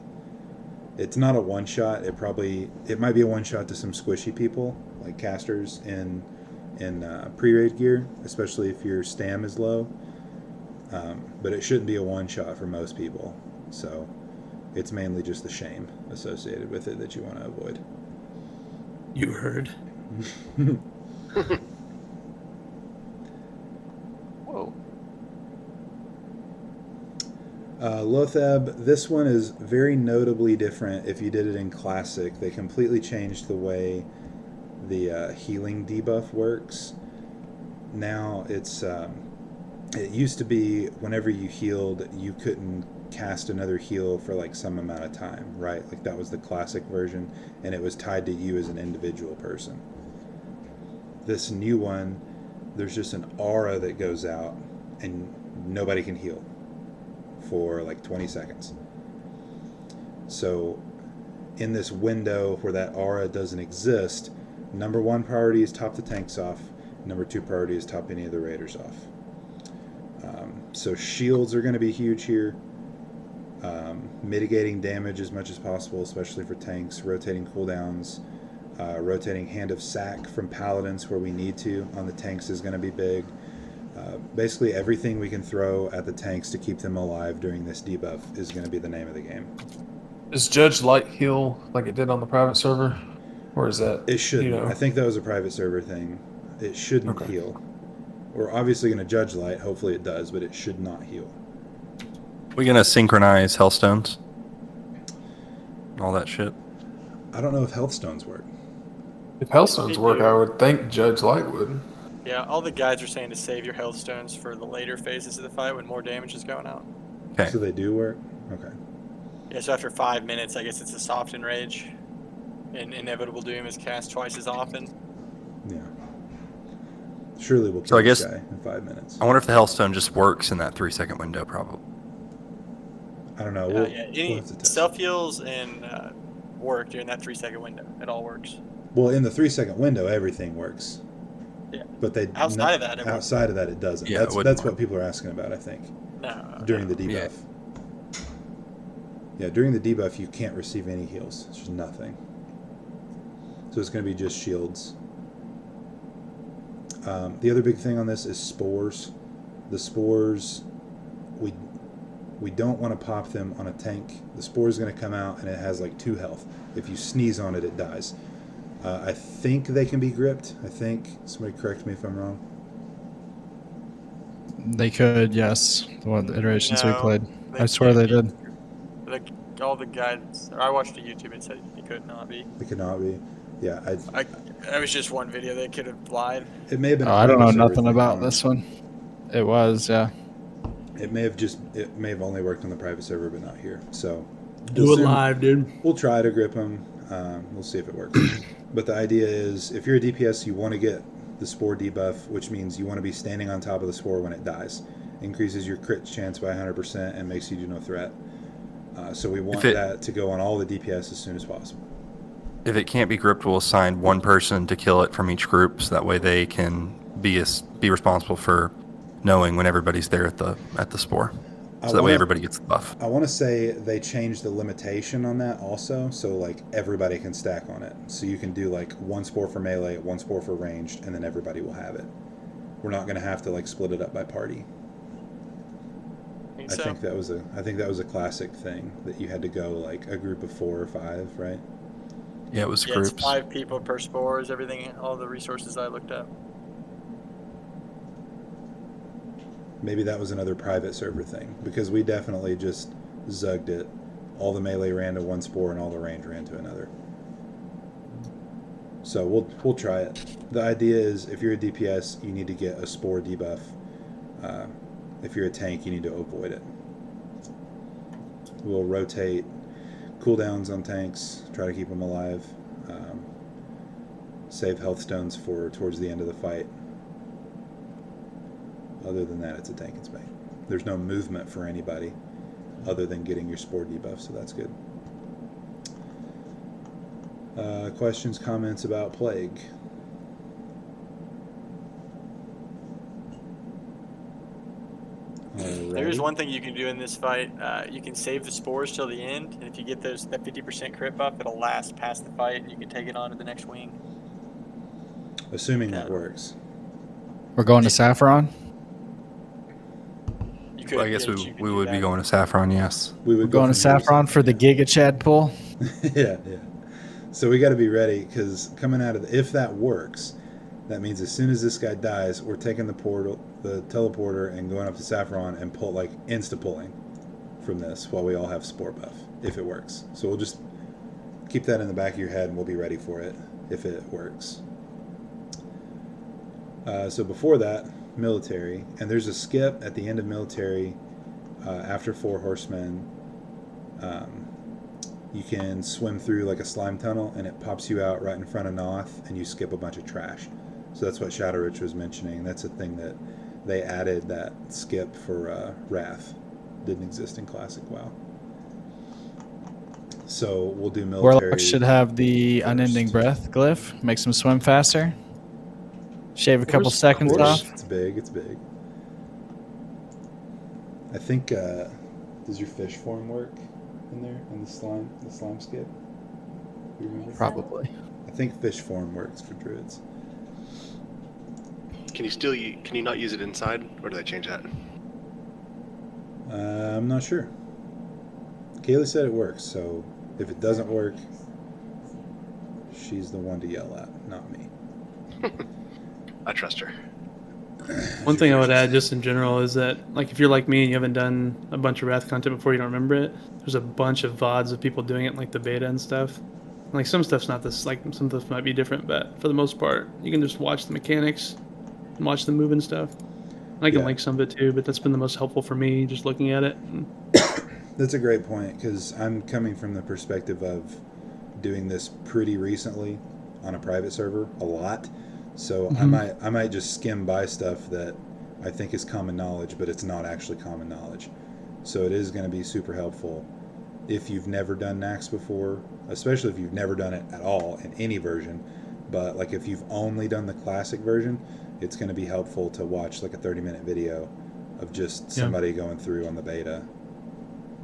It's not a one-shot. It might be a one-shot to some squishy people, like casters in in pre-raid gear, especially if your stam is low. But it shouldn't be a one-shot for most people. So it's mainly just the shame associated with it that you want to avoid.
You heard.
Whoa.
Lothab, this one is very notably different if you did it in Classic. They completely changed the way the healing debuff works. Now it's it used to be whenever you healed, you couldn't cast another heal for like some amount of time, right? Like that was the Classic version, and it was tied to you as an individual person. This new one, there's just an aura that goes out, and nobody can heal for like 20 seconds. So in this window where that aura doesn't exist, number 1 priority is top the tanks off, number 2 priority is top any of the raiders off. So shields are going to be huge here. Mitigating damage as much as possible, especially for tanks, rotating cooldowns, rotating Hand of Sack from paladins where we need to on the tanks is going to be big. Basically everything we can throw at the tanks to keep them alive during this debuff is going to be the name of the game.
Does Judge Light heal like it did on the private server? Or is that...
It shouldn't.
You know?
I think that was a private server thing. It shouldn't heal. We're obviously going to Judge Light. Hopefully it does, but it should not heal.
We gonna synchronize Hellstones? All that shit?
I don't know if Healthstones work.
If Hellstones work, I would think Judge Light would.
Yeah, all the guides are saying to save your health stones for the later phases of the fight when more damage is going out.
Okay.
So they do work? Okay.
Yeah, so after 5 minutes, I guess it's a soft enrage. And Inevitable Doom is cast twice as often.
Yeah. Surely we'll kill
So I
this
guess-
guy in 5 minutes.
I wonder if the Hellstone just works in that 3-second window, probably.
I don't know.
Yeah,
We'll,
yeah.
we'll
Any
have to test.
self heals and work during that 3-second window. It all works.
Well, in the 3-second window, everything works.
Yeah.
But they
Outside of that, it won't.
outside of that, it doesn't.
Yeah, it
that's
wouldn't
that's what
work.
people are asking about. I think
No.
during the
Yeah.
debuff. Yeah, during the debuff, you can't receive any heals. It's just nothing. So it's going to be just shields. The other big thing on this is spores. The spores, we don't want to pop them on a tank. The spore is going to come out and it has like 2 health. If you sneeze on it, it dies. I think they can be gripped. I think. Somebody correct me if I'm wrong.
They could, yes. The iterations we
No,
played.
they
I swear they
can't
did.
Like all the guides, I watched a YouTube and said it could not be.
It could not be. Yeah,
That was just one video. They could have lied.
it may have been.
Oh,
a
I don't know
private server
nothing
thing.
about this one. It was, yeah.
It may have only worked on the private server, but not here. So
Do
we'll
it
soon-
live, dude.
We'll try to grip them. We'll see if it works. But the idea is, if you're a DPS, you want to get the spore debuff, which means you want to be standing on top of the spore when it dies. Increases your crit chance by 100% and makes you do no threat. So we want that to go on all the DPS as soon as possible.
If it can't be gripped, we'll assign one person to kill it from each group, so that way they can be responsible for knowing when everybody's there at the spore. So that way everybody gets the buff.
I want to say they changed the limitation on that also, so like everybody can stack on it. So you can do like 1 spore for melee, 1 spore for ranged, and then everybody will have it. We're not going to have to like split it up by party. I think that was a classic thing that you had to go like a group of 4 or 5, right?
Yeah, it was
Yeah,
groups.
it's 5 people per spores. Everything, all the resources I looked up.
Maybe that was another private server thing, because we definitely just zugged it. All the melee ran to 1 spore and all the range ran to another. So we'll try it. The idea is, if you're a DPS, you need to get a spore debuff. If you're a tank, you need to avoid it. We'll rotate cooldowns on tanks, try to keep them alive. Save health stones for towards the end of the fight. Other than that, it's a tank and spade. There's no movement for anybody other than getting your spore debuff, so that's good. Questions, comments about Plague?
There is one thing you can do in this fight. You can save the spores till the end, and if you get that 50% crit buff, it'll last past the fight, and you can take it on to the next wing.
Assuming that works.
We're going to Saffron.
You could.
Well, I guess
yeah, you could
we
do
would be
that.
going to Saffron, yes.
We
We're
would go
going to
from here
Saffron for the Giga Chad pull.
yeah, yeah. So we got to be ready because coming out of if that works, that means as soon as this guy dies, we're taking the teleporter, and going up to Saffron and insta pulling from this while we all have spore buff if it works. So we'll just keep that in the back of your head, and we'll be ready for it if it works. So before that, military, and there's a skip at the end of military after 4 horsemen. You can swim through like a slime tunnel, and it pops you out right in front of Noth, and you skip a bunch of trash. So that's what Shadow Rich was mentioning. That's a thing that they added, that skip for Wrath. Didn't exist in Classic WoW. So we'll do military.
Warlock should have the
first.
unending breath glyph. Makes them swim faster. Shave a couple
course,
seconds
of course.
off.
It's big. It's big. I think. Does your fish form work in there in the slime skip? You remember?
Probably.
I think fish form works for druids.
Can you not use it inside, or do they change that?
I'm not sure. Kaylee said it works, so if it doesn't work, she's the one to yell at, not me.
I trust her.
One thing I would add just in general is that, like, if you're like me and you haven't done a bunch of Wrath content before, you don't remember it, there's a bunch of VODs of people doing it, like the beta and stuff. Like, some stuff's not this, like, some stuff might be different, but for the most part, you can just watch the mechanics and watch them move and stuff. I can link some of it too, but that's been the most helpful for me, just looking at it.
That's a great point, because I'm coming from the perspective of doing this pretty recently on a private server, a lot. So I might just skim by stuff that I think is common knowledge, but it's not actually common knowledge. So it is going to be super helpful if you've never done Nax before, especially if you've never done it at all in any version. But like if you've only done the classic version, it's going to be helpful to watch like a 30-minute video of just somebody going through on the beta.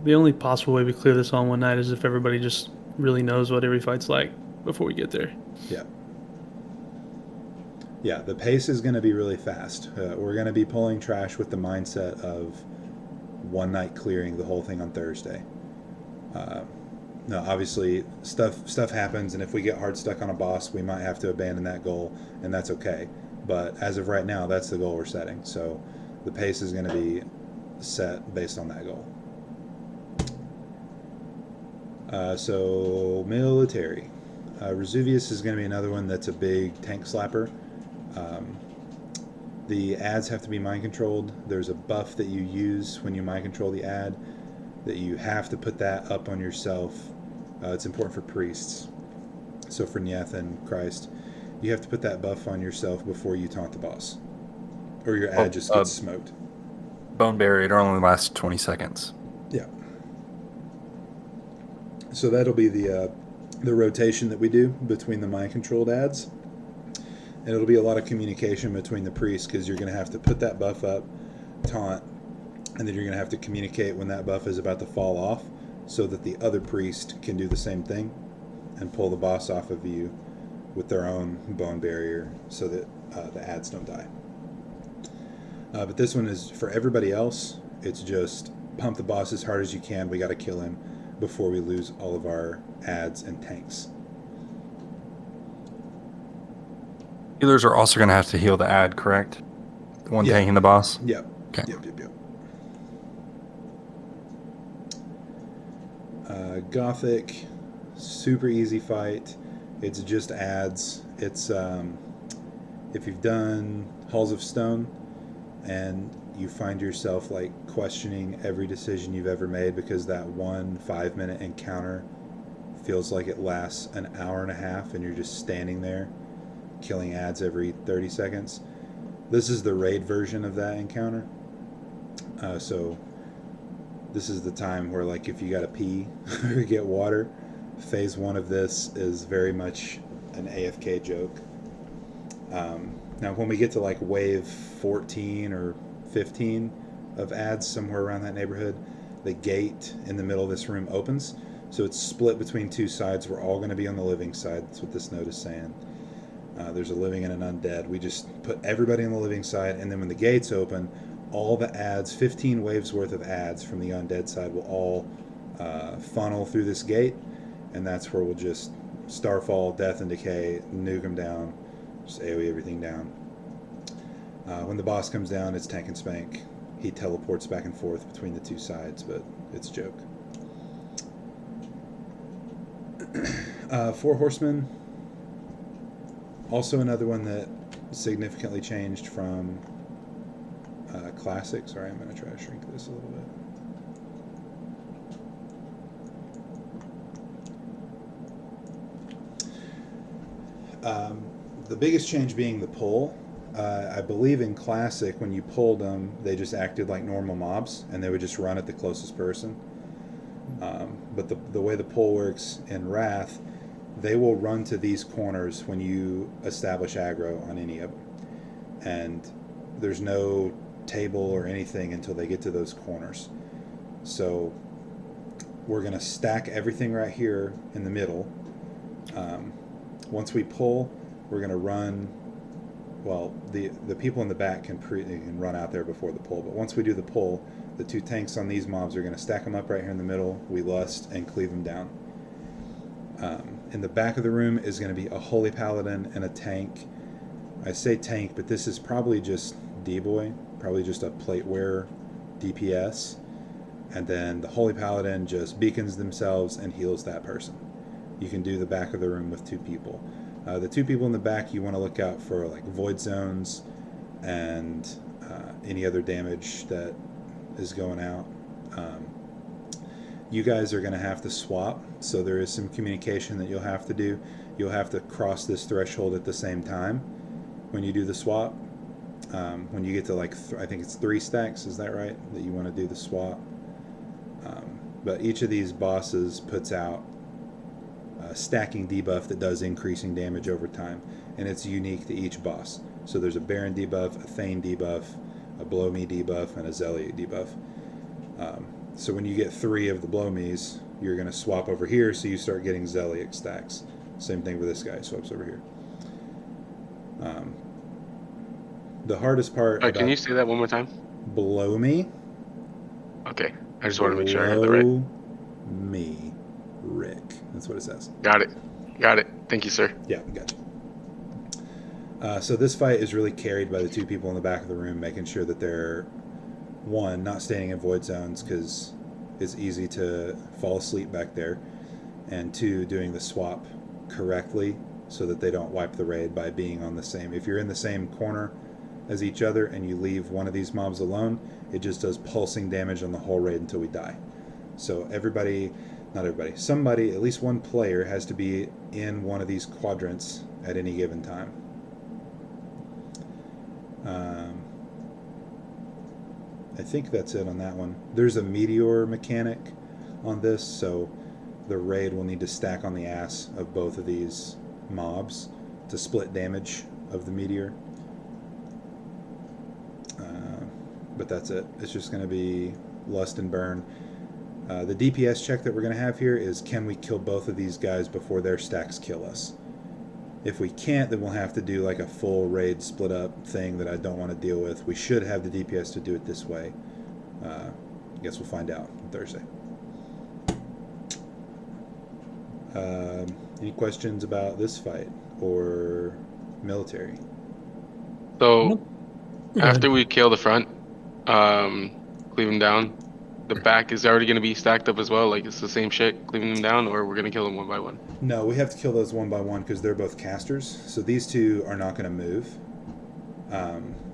The only possible way we clear this all in one night is if everybody just really knows what every fight's like before we get there.
Yeah. Yeah, the pace is going to be really fast. We're going to be pulling trash with the mindset of one night clearing the whole thing on Thursday. Now, obviously, stuff happens, and if we get hard stuck on a boss, we might have to abandon that goal, and that's okay. But as of right now, that's the goal we're setting. So the pace is going to be set based on that goal. So military. Resuvius is going to be another one that's a big tank slapper. The ads have to be mind controlled. There's a buff that you use when you mind control the ad that you have to put that up on yourself. It's important for priests. So for Nyeth and Christ, you have to put that buff on yourself before you taunt the boss, or your ad just gets smoked.
Bone barrier only lasts 20 seconds.
Yeah. So that'll be the rotation that we do between the mind controlled ads. And it'll be a lot of communication between the priests, because you're going to have to put that buff up, taunt, and then you're going to have to communicate when that buff is about to fall off, so that the other priest can do the same thing and pull the boss off of you with their own bone barrier, so that the ads don't die. But this one is for everybody else. It's just pump the boss as hard as you can. We got to kill him before we lose all of our ads and tanks.
Healers are also going to have to heal the ad, correct? The one tanking the boss?
Yep.
Okay.
Yep. Gothic, super easy fight. It's just ads. It's if you've done Halls of Stone and you find yourself like questioning every decision you've ever made because that 1 5-minute encounter feels like it lasts an hour and a half and you're just standing there killing ads every 30 seconds. This is the raid version of that encounter. So this is the time where, like, if you gotta pee or get water, phase 1 of this is very much an AFK joke. Now when we get to like wave 14 or 15 of ads, somewhere around that neighborhood, the gate in the middle of this room opens. So it's split between 2 sides. We're all going to be on the living side. That's what this note is saying. There's a living and an undead. We just put everybody on the living side, and then when the gates open, all the ads, 15 waves worth of ads from the undead side will all funnel through this gate, and that's where we'll just Starfall, Death and Decay, nuke them down, just AoE everything down. When the boss comes down, it's tank and spank. He teleports back and forth between the two sides, but it's a joke. 4 Horsemen, also another one that significantly changed from Classic. Sorry, I'm going to try to shrink this a little bit. The biggest change being the pull. I believe in Classic, when you pulled them, they just acted like normal mobs, and they would just run at the closest person. But the way the pull works in Wrath, they will run to these corners when you establish aggro on any of them. And there's no table or anything until they get to those corners. So we're going to stack everything right here in the middle. Once we pull, we're going to run. Well, the people in the back can run out there before the pull, but once we do the pull, the 2 tanks on these mobs are going to stack them up right here in the middle. We lust and cleave them down. In the back of the room is going to be a Holy Paladin and a tank. I say tank, but this is probably just D-Boy, probably just a plate wearer DPS. And then the Holy Paladin just beacons themselves and heals that person. You can do the back of the room with 2 people. The 2 people in the back, you want to look out for like void zones and any other damage that is going out. You guys are going to have to swap, so there is some communication that you'll have to do. You'll have to cross this threshold at the same time when you do the swap. When you get to like, I think it's 3 stacks, is that right? That you want to do the swap. But each of these bosses puts out a stacking debuff that does increasing damage over time, and it's unique to each boss. So there's a Baron debuff, a Thane debuff, a Blow Me debuff, and a Zealot debuff. So when you get 3 of the Blow Me's, you're going to swap over here, so you start getting Zealot stacks. Same thing with this guy, swaps over here. The hardest part.
Can you say that one more time?
Blow Me.
Okay, I just want to make sure I have that right.
Blow Me, Rick. That's what it says.
Got it. Got it. Thank you, sir.
Yeah, gotcha. So this fight is really carried by the 2 people in the back of the room, making sure that they're, 1, not standing in void zones because it's easy to fall asleep back there, and 2, doing the swap correctly so that they don't wipe the raid by being on the same. If you're in the same corner as each other and you leave one of these mobs alone, it just does pulsing damage on the whole raid until we die. So everybody, not everybody, somebody, at least one player has to be in one of these quadrants at any given time. I think that's it on that one. There's a meteor mechanic on this, so the raid will need to stack on the ass of both of these mobs to split damage of the meteor. But that's it. It's just going to be lust and burn. The DPS check that we're going to have here is, can we kill both of these guys before their stacks kill us? If we can't, then we'll have to do like a full raid split up thing that I don't want to deal with. We should have the DPS to do it this way. I guess we'll find out on Thursday. Any questions about this fight or military?
So, after we kill the front, cleave them down, the back is already going to be stacked up as well? Like it's the same shit, cleaving them down, or we're going to kill them one by one?
No, we have to kill those one by one because they're both casters. So these 2 are not going to move.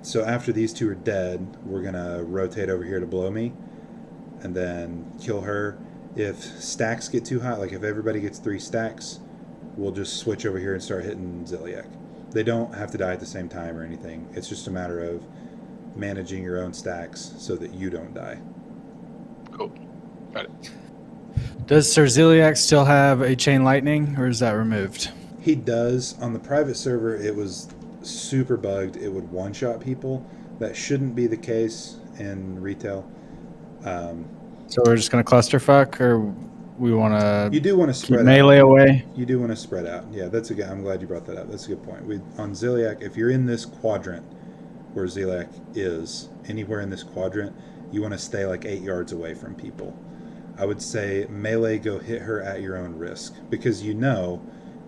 So after these 2 are dead, we're going to rotate over here to Blow Me and then kill her. If stacks get too high, like if everybody gets 3 stacks, we'll just switch over here and start hitting Ziliak. They don't have to die at the same time or anything. It's just a matter of managing your own stacks so that you don't die.
Cool. Got it.
Does Sir Ziliak still have a chain lightning, or is that removed?
He does. On the private server, it was super bugged. It would one-shot people. That shouldn't be the case in retail.
So we're just going to clusterfuck, or we want
You
to
do want to
keep
spread
melee
out.
away.
You do want to spread out. Yeah, that's a good. I'm glad you brought that up. That's a good point. On Ziliak, if you're in this quadrant where Ziliak is, anywhere in this quadrant, you want to stay like 8 yards away from people. I would say melee, go hit her at your own risk, because you know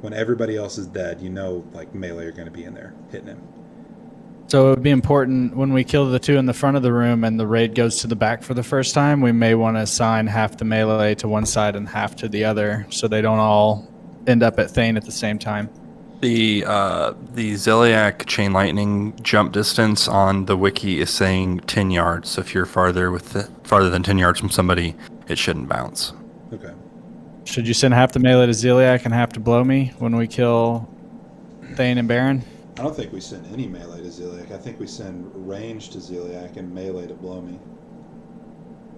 when everybody else is dead, you know like melee are going to be in there hitting him.
So it would be important when we kill the two in the front of the room and the raid goes to the back for the first time, we may want to assign half the melee to one side and half to the other so they don't all end up at Thane at the same time.
The Ziliak chain lightning jump distance on the wiki is saying 10 yards. So if you're farther than 10 yards from somebody, it shouldn't bounce.
Okay.
Should you send half the melee to Ziliak and half to blow me when we kill Thane and Baron?
I don't think we send any melee to Ziliak. I think we send range to Ziliak and melee to blow me.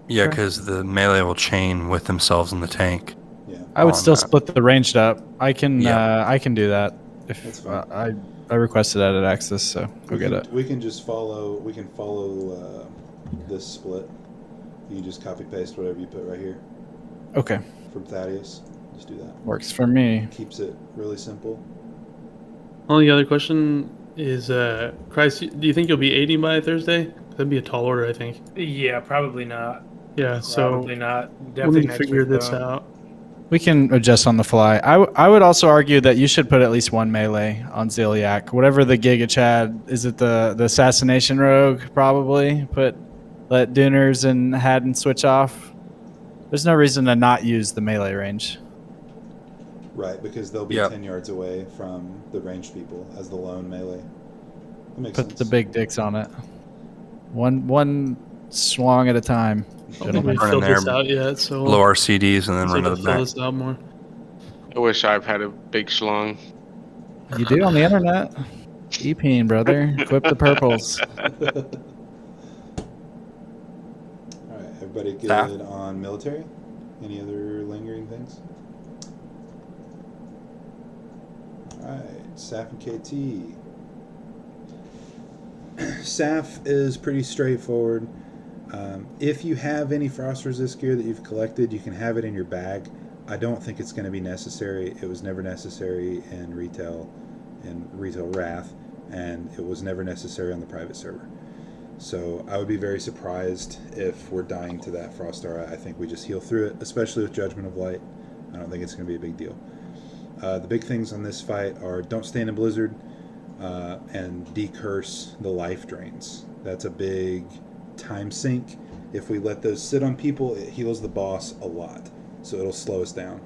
Yeah, because the melee will chain with themselves in the tank.
Yeah.
I would
on
still
that.
split the ranged up. I can do that.
That's
If
fine.
I requested edit access, so go get it.
We can just follow. We can follow this split. You can just copy paste whatever you put right here
Okay,
from Thaddeus. Just do that.
works for me.
Keeps it really simple.
Only other question is, Christ, do you think you'll be 80 by Thursday? That'd be a tall order, I think.
Yeah, probably not.
Yeah, so
Probably not.
we'll
Definitely
need to
next
figure
week,
this
though.
out.
We can adjust on the fly. I would also argue that you should put at least one melee on Ziliak. Whatever the Giga Chad, is it the assassination rogue? Probably let Duners and Haddon switch off. There's no reason to not use the melee range.
Right, because they'll be
Yep.
10 yards away from the ranged people as the lone melee. That makes
Put
sense.
the big dicks on it. One swung at a time,
I don't think
gentlemen.
we've
Run in
filled
there,
this out yet, so
Blow our CDs and then
let's
run to
have
the
to fill
back.
this out more.
I wish I've had a big schlong.
You do on the internet. E-peen, brother. Equip the purples.
Alright, everybody good
Staff?
on military? Any other lingering things? Alright, SAF and KT. SAF is pretty straightforward. If you have any frost resist gear that you've collected, you can have it in your bag. I don't think it's going to be necessary. It was never necessary in retail Wrath, and it was never necessary on the private server. So I would be very surprised if we're dying to that frost aura. I think we just heal through it, especially with Judgment of Light. I don't think it's going to be a big deal. The big things on this fight are don't stand in Blizzard and decurse the life drains. That's a big time sink. If we let those sit on people, it heals the boss a lot, so it'll slow us down.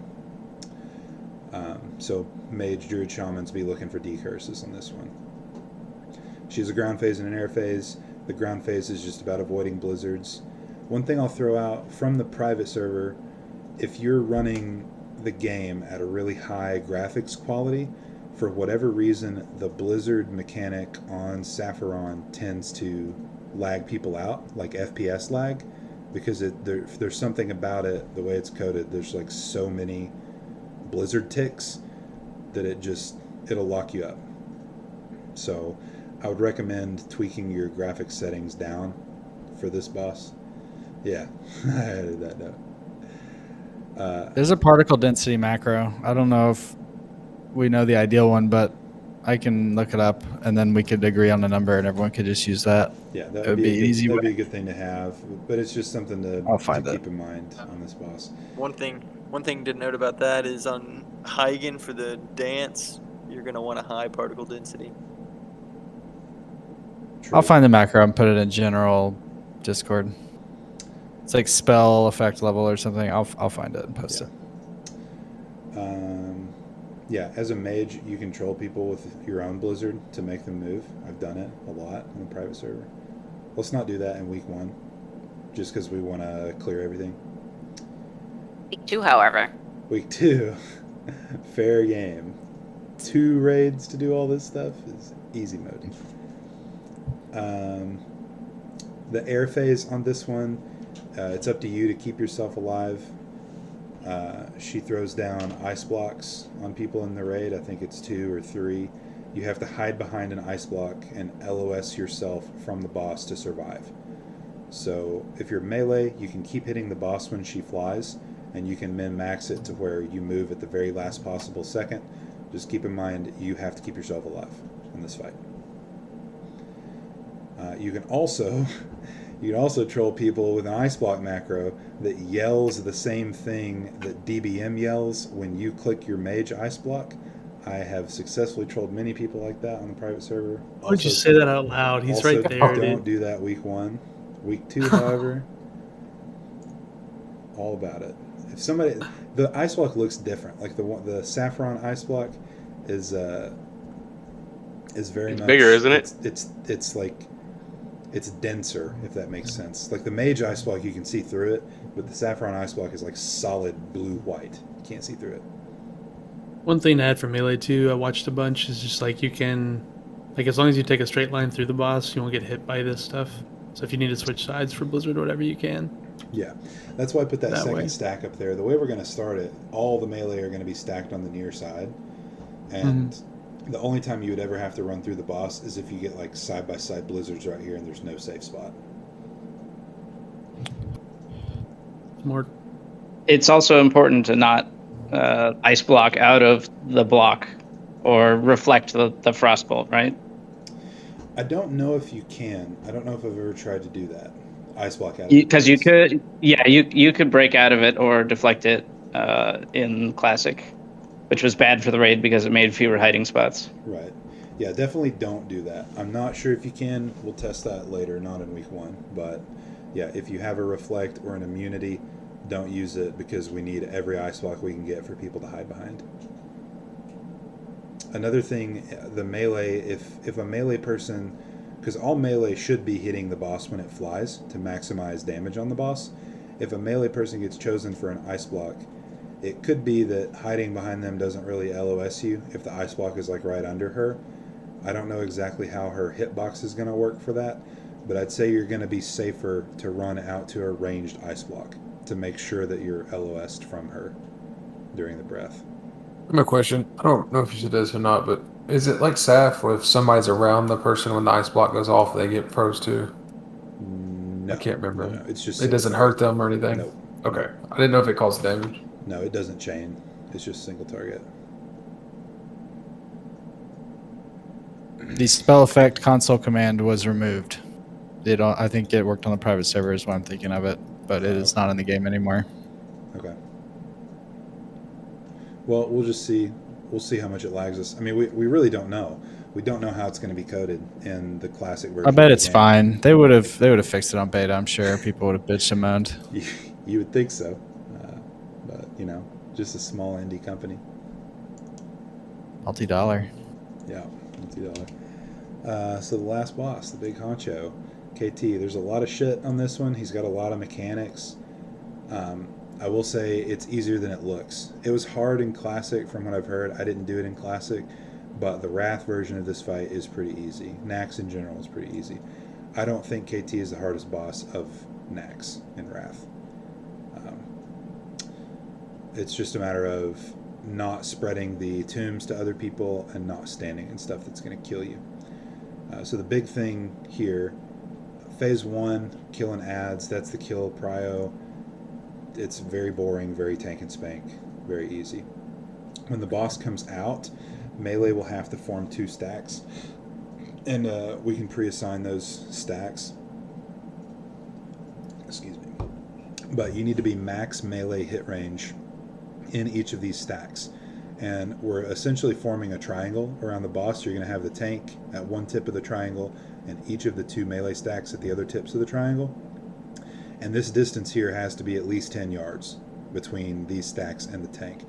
So Mage, Druid, Shamans be looking for decurses on this one. She has a ground phase and an air phase. The ground phase is just about avoiding blizzards. One thing I'll throw out from the private server, if you're running the game at a really high graphics quality, for whatever reason, the blizzard mechanic on Sapphiron tends to lag people out, like FPS lag, because there's something about it, the way it's coded, there's like so many blizzard ticks that it'll lock you up. So I would recommend tweaking your graphics settings down for this boss. Yeah, I added that note.
There's a particle density macro. I don't know if we know the ideal one, but I can look it up, and then we could agree on a number, and everyone could just use that.
Yeah, that
It would be an easy
that'd
way.
be a good thing to have, but it's just something to
find
keep in mind on this boss.
One thing to note about that is on Heigen for the dance, you're going to want a high particle density.
I'll find the macro and put it in general Discord. It's like spell effect level or something. I'll find it and post it.
Yeah, as a mage, you control people with your own blizzard to make them move. I've done it a lot on the private server. Let's not do that in week 1, just because we want to clear everything.
Week 2, however.
Week 2, fair game. 2 raids to do all this stuff is easy mode. The air phase on this one, it's up to you to keep yourself alive. She throws down ice blocks on people in the raid. I think it's 2 or 3. You have to hide behind an ice block and LOS yourself from the boss to survive. So if you're melee, you can keep hitting the boss when she flies, and you can min-max it to where you move at the very last possible second. Just keep in mind you have to keep yourself alive in this fight. You can also troll people with an ice block macro that yells the same thing that DBM yells when you click your mage ice block. I have successfully trolled many people like that on the private server.
Why would you say that out loud? He's right there,
Don't
dude.
do that week 1. Week 2, however, all about it. If somebody, the ice block looks different. Like the saffron ice block is very much
bigger, isn't it?
It's like it's denser, if that makes sense. Like the mage ice block, you can see through it, but the saffron ice block is like solid blue-white. You can't see through it.
One thing to add for Melee too, I watched a bunch, is just like you can, like as long as you take a straight line through the boss, you won't get hit by this stuff. So if you need to switch sides for Blizzard or whatever, you can.
Yeah, that's why I put that second
way.
stack up there. The way we're going to start it, all the melee are going to be stacked on the near side, and the only time you would ever have to run through the boss is if you get like side-by-side blizzards right here and there's no safe spot.
More.
It's also important to not ice block out of the block or reflect the frostbolt, right?
I don't know if you can. I don't know if I've ever tried to do that. Ice block out of
Because you could, yeah, you could break out of it or deflect it in Classic, which was bad for the raid because it made fewer hiding spots.
Right. Yeah, definitely don't do that. I'm not sure if you can. We'll test that later, not in week 1. But yeah, if you have a reflect or an immunity, don't use it because we need every ice block we can get for people to hide behind. Another thing, the melee, if a melee person, because all melee should be hitting the boss when it flies to maximize damage on the boss. If a melee person gets chosen for an ice block, it could be that hiding behind them doesn't really LOS you if the ice block is like right under her. I don't know exactly how her hitbox is going to work for that, but I'd say you're going to be safer to run out to a ranged ice block to make sure that you're LOS'd from her during the breath.
I have a question. I don't know if you said this or not, but is it like SAF where if somebody's around the person when the ice block goes off, they get pros too?
No,
I can't remember.
No, it's just
it doesn't hurt them or anything?
Nope.
Okay. I didn't know if it caused damage.
No, it doesn't chain. It's just single target.
The spell effect console command was removed. I think it worked on the private server is what I'm thinking of it, but it is not in the game anymore.
Okay. Well, we'll just see. We'll see how much it lags us. I mean, we really don't know. We don't know how it's going to be coded in the classic version.
I bet
of the
it's
game.
fine. They would have fixed it on beta. I'm sure people would have bitched and moaned.
You would think so, but you know, just a small indie company.
Multi-dollar.
Yeah, $multi. So the last boss, the big honcho, KT. There's a lot of shit on this one. He's got a lot of mechanics. I will say it's easier than it looks. It was hard in Classic from what I've heard. I didn't do it in Classic, but the Wrath version of this fight is pretty easy. Nax in general is pretty easy. I don't think KT is the hardest boss of Nax in Wrath. It's just a matter of not spreading the tombs to other people and not standing in stuff that's going to kill you. So the big thing here, phase 1, killing ads, that's the kill prio. It's very boring, very tank and spank, very easy. When the boss comes out, melee will have to form 2 stacks, and we can pre-assign those stacks. Excuse me. But you need to be max melee hit range in each of these stacks. And we're essentially forming a triangle around the boss. You're going to have the tank at one tip of the triangle and each of the 2 melee stacks at the other tips of the triangle. And this distance here has to be at least 10 yards between these stacks and the tank.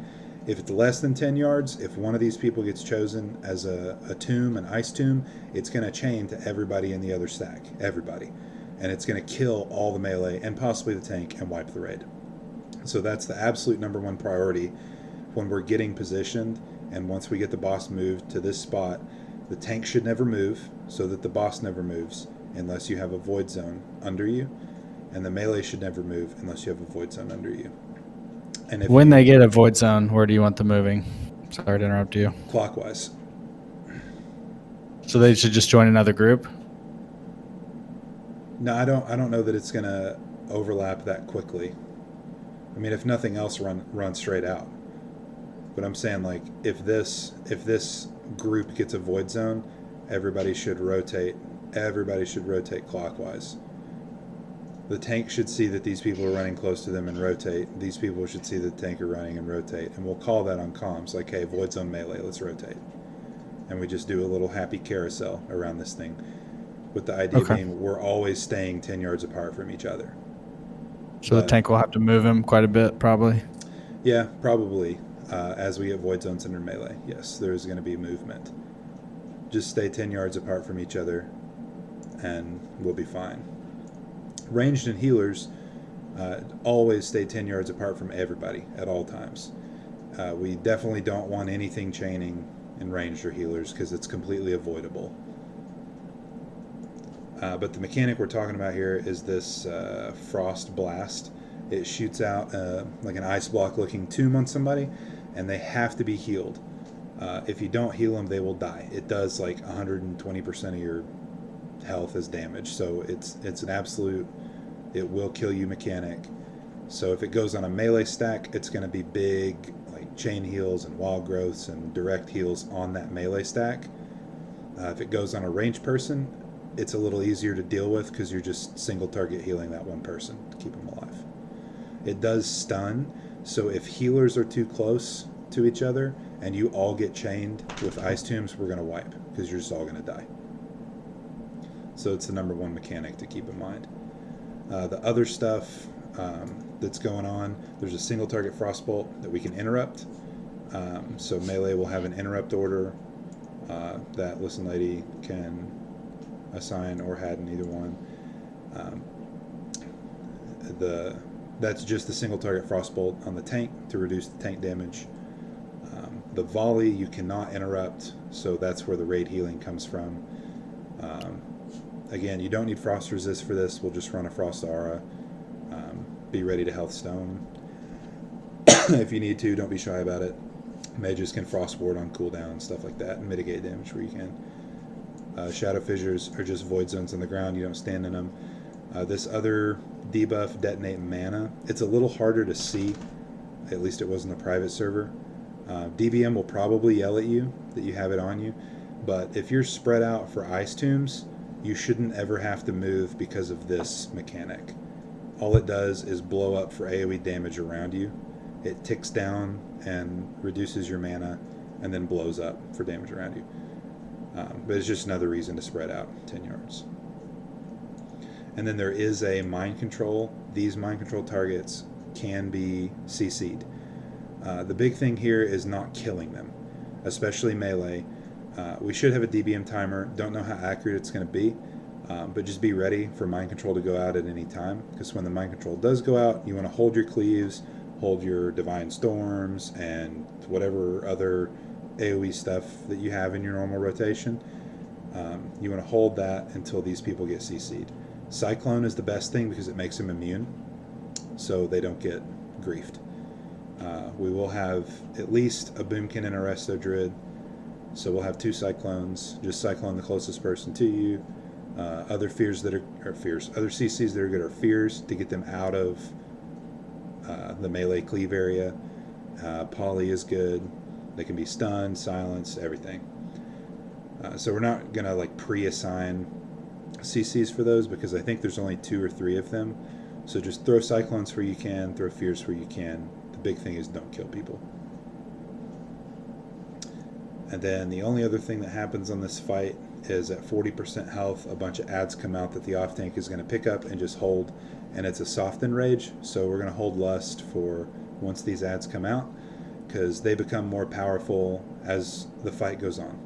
If it's less than 10 yards, if one of these people gets chosen as a tomb, an ice tomb, it's going to chain to everybody in the other stack. Everybody. And it's going to kill all the melee and possibly the tank and wipe the raid. So that's the absolute #1 priority when we're getting positioned. And once we get the boss moved to this spot, the tank should never move so that the boss never moves unless you have a void zone under you. And the melee should never move unless you have a void zone under you. And if
When they get a void zone, where do you want them moving? Sorry to interrupt you.
Clockwise.
So they should just join another group?
No, I don't know that it's going to overlap that quickly. I mean, if nothing else, run straight out. But I'm saying, like, if this group gets a void zone, everybody should rotate. Everybody should rotate clockwise. The tank should see that these people are running close to them and rotate. These people should see the tank are running and rotate. And we'll call that on comms, like, hey, void zone melee, let's rotate. And we just do a little happy carousel around this thing. With the idea being we're always staying 10 yards apart from each other.
So the tank will have to move him quite a bit, probably.
Yeah, probably. As we get void zones under melee, yes, there's going to be movement. Just stay 10 yards apart from each other, and we'll be fine. Ranged and healers always stay 10 yards apart from everybody at all times. We definitely don't want anything chaining in ranged or healers because it's completely avoidable. But the mechanic we're talking about here is this Frost Blast. It shoots out like an ice block looking tomb on somebody, and they have to be healed. If you don't heal them, they will die. It does like 120% of your health as damage, so it's an absolute, it will kill you mechanic. So if it goes on a melee stack, it's going to be big, like chain heals and wild growths and direct heals on that melee stack. If it goes on a ranged person, it's a little easier to deal with because you're just single target healing that one person to keep them alive. It does stun, so if healers are too close to each other and you all get chained with ice tombs, we're going to wipe because you're just all going to die. So it's the number one mechanic to keep in mind. The other stuff that's going on, there's a single target frostbolt that we can interrupt. So melee will have an interrupt order that Listen Lady can assign or had in either one. That's just the single target frostbolt on the tank to reduce the tank damage. The volley you cannot interrupt, so that's where the raid healing comes from. Again, you don't need frost resist for this. We'll just run a frost aura. Be ready to health stone if you need to. Don't be shy about it. Mages can frost ward on cooldown, stuff like that, and mitigate damage where you can. Shadow fissures are just void zones on the ground. You don't stand in them. This other debuff, detonate mana, it's a little harder to see. At least it was in the private server. DBM will probably yell at you that you have it on you, but if you're spread out for ice tombs, you shouldn't ever have to move because of this mechanic. All it does is blow up for AoE damage around you. It ticks down and reduces your mana and then blows up for damage around you. But it's just another reason to spread out 10 yards. And then there is a mind control. These mind control targets can be CC'd. The big thing here is not killing them, especially melee. We should have a DBM timer. Don't know how accurate it's going to be, but just be ready for mind control to go out at any time, because when the mind control does go out, you want to hold your cleaves, hold your divine storms, and whatever other AoE stuff that you have in your normal rotation. You want to hold that until these people get CC'd. Cyclone is the best thing because it makes them immune, so they don't get griefed. We will have at least a Boomkin and a Resto Druid, so we'll have 2 Cyclones. Just Cyclone the closest person to you. Other fears that are fears. Other CCs that are good are fears to get them out of the melee cleave area. Poly is good. They can be stunned, silenced, everything. So we're not gonna like pre-assign CCs for those because I think there's only 2 or 3 of them. So just throw Cyclones where you can, throw fears where you can. The big thing is don't kill people. And then the only other thing that happens on this fight is at 40% health, a bunch of ads come out that the off tank is going to pick up and just hold, and it's a soften rage, so we're going to hold lust for once these ads come out, because they become more powerful as the fight goes on.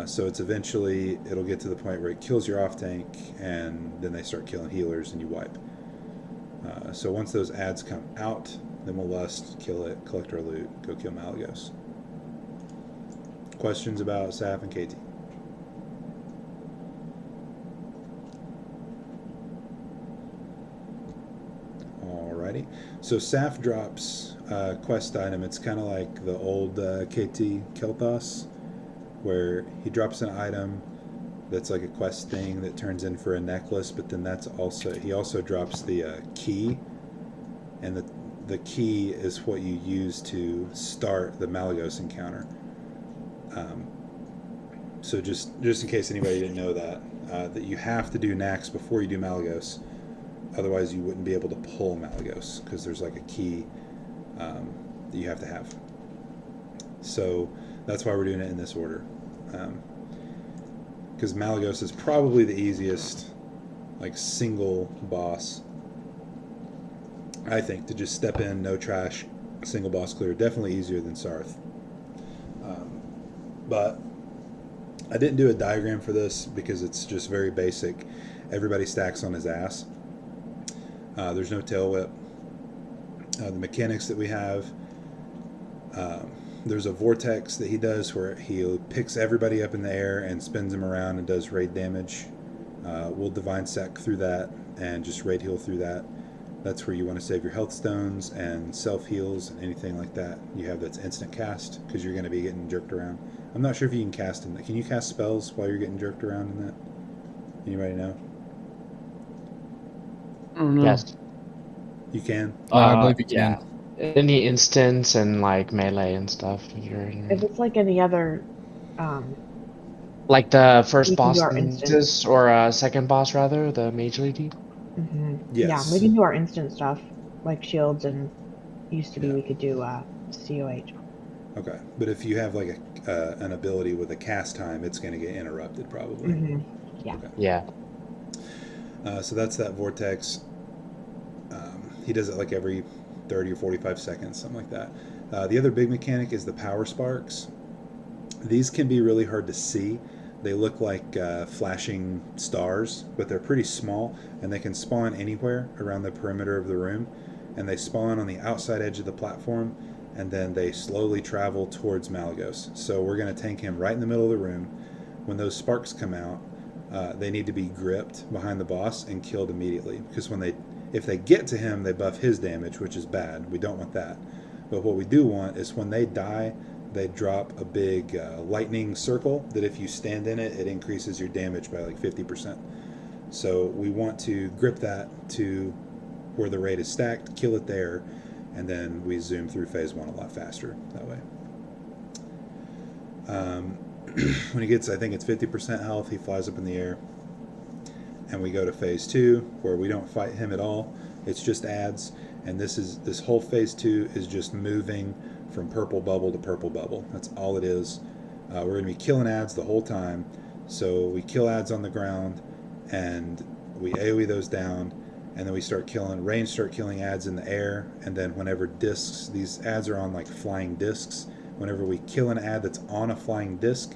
So it's eventually, it'll get to the point where it kills your off tank, and then they start killing healers and you wipe. So once those ads come out, then we'll lust, kill it, collect our loot, go kill Malagos. Questions about Saf and KT? Alrighty. So Saf drops a quest item. It's kind of like the old KT Kelthos, where he drops an item that's like a quest thing that turns in for a necklace, but then that's also, he also drops the key, and the key is what you use to start the Malagos encounter. So just in case anybody didn't know that you have to do Nax before you do Malagos. Otherwise, you wouldn't be able to pull Malagos because there's like a key that you have to have. So that's why we're doing it in this order. Because Malagos is probably the easiest, like, single boss, I think, to just step in, no trash, single boss clear. Definitely easier than Sarth. But I didn't do a diagram for this because it's just very basic. Everybody stacks on his ass. There's no tail whip. The mechanics that we have, there's a vortex that he does where he picks everybody up in the air and spins them around and does raid damage. We'll divine sec through that and just raid heal through that. That's where you want to save your health stones and self heals and anything like that. You have that's instant cast because you're going to be getting jerked around. I'm not sure if you can cast in that. Can you cast spells while you're getting jerked around in that? Anybody know?
Yes.
You can?
I believe you can.
Yeah. Any instance and like melee and stuff.
If it's like any other,
like the first
we can
boss
do our
instance or second boss rather, the mage lady.
Yes.
Yeah, we can do our instant stuff, like shields, and used to be we could do COH.
Okay, but if you have like an ability with a cast time, it's going to get interrupted probably.
Yeah.
Okay.
Yeah.
So that's that vortex. He does it like every 30 or 45 seconds, something like that. The other big mechanic is the power sparks. These can be really hard to see. They look like flashing stars, but they're pretty small, and they can spawn anywhere around the perimeter of the room. And they spawn on the outside edge of the platform, and then they slowly travel towards Malagos. So we're going to tank him right in the middle of the room. When those sparks come out, they need to be gripped behind the boss and killed immediately, because if they get to him, they buff his damage, which is bad. We don't want that. But what we do want is when they die, they drop a big lightning circle that if you stand in it, it increases your damage by like 50%. So we want to grip that to where the raid is stacked, kill it there, and then we zoom through phase 1 a lot faster that way. When he gets, I think it's 50% health, he flies up in the air. And we go to phase 2, where we don't fight him at all. It's just ads, and this whole phase 2 is just moving from purple bubble to purple bubble. That's all it is. We're going to be killing ads the whole time. So we kill ads on the ground, and we AoE those down, and then we start killing ads in the air. And then whenever discs, these ads are on like flying discs. Whenever we kill an ad that's on a flying disc,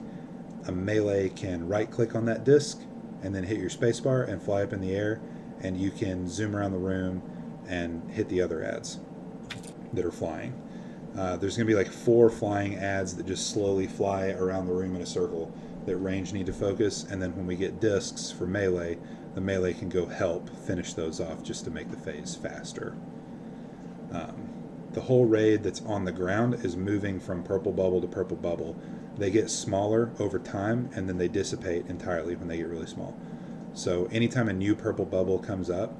a melee can right-click on that disc and then hit your spacebar and fly up in the air, and you can zoom around the room and hit the other ads that are flying. There's going to be like 4 flying ads that just slowly fly around the room in a circle that range need to focus, and then when we get discs for melee, the melee can go help finish those off just to make the phase faster. The whole raid that's on the ground is moving from purple bubble to purple bubble. They get smaller over time, and then they dissipate entirely when they get really small. So anytime a new purple bubble comes up,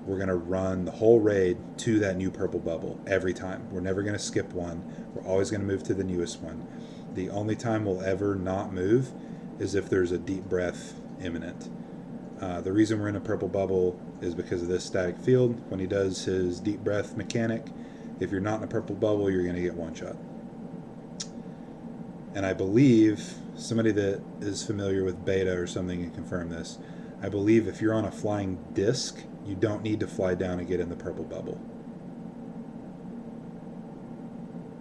we're going to run the whole raid to that new purple bubble every time. We're never going to skip one. We're always going to move to the newest one. The only time we'll ever not move is if there's a deep breath imminent. The reason we're in a purple bubble is because of this static field. When he does his deep breath mechanic, if you're not in a purple bubble, you're going to get one shot. And I believe, somebody that is familiar with beta or something can confirm this, I believe if you're on a flying disc, you don't need to fly down and get in the purple bubble.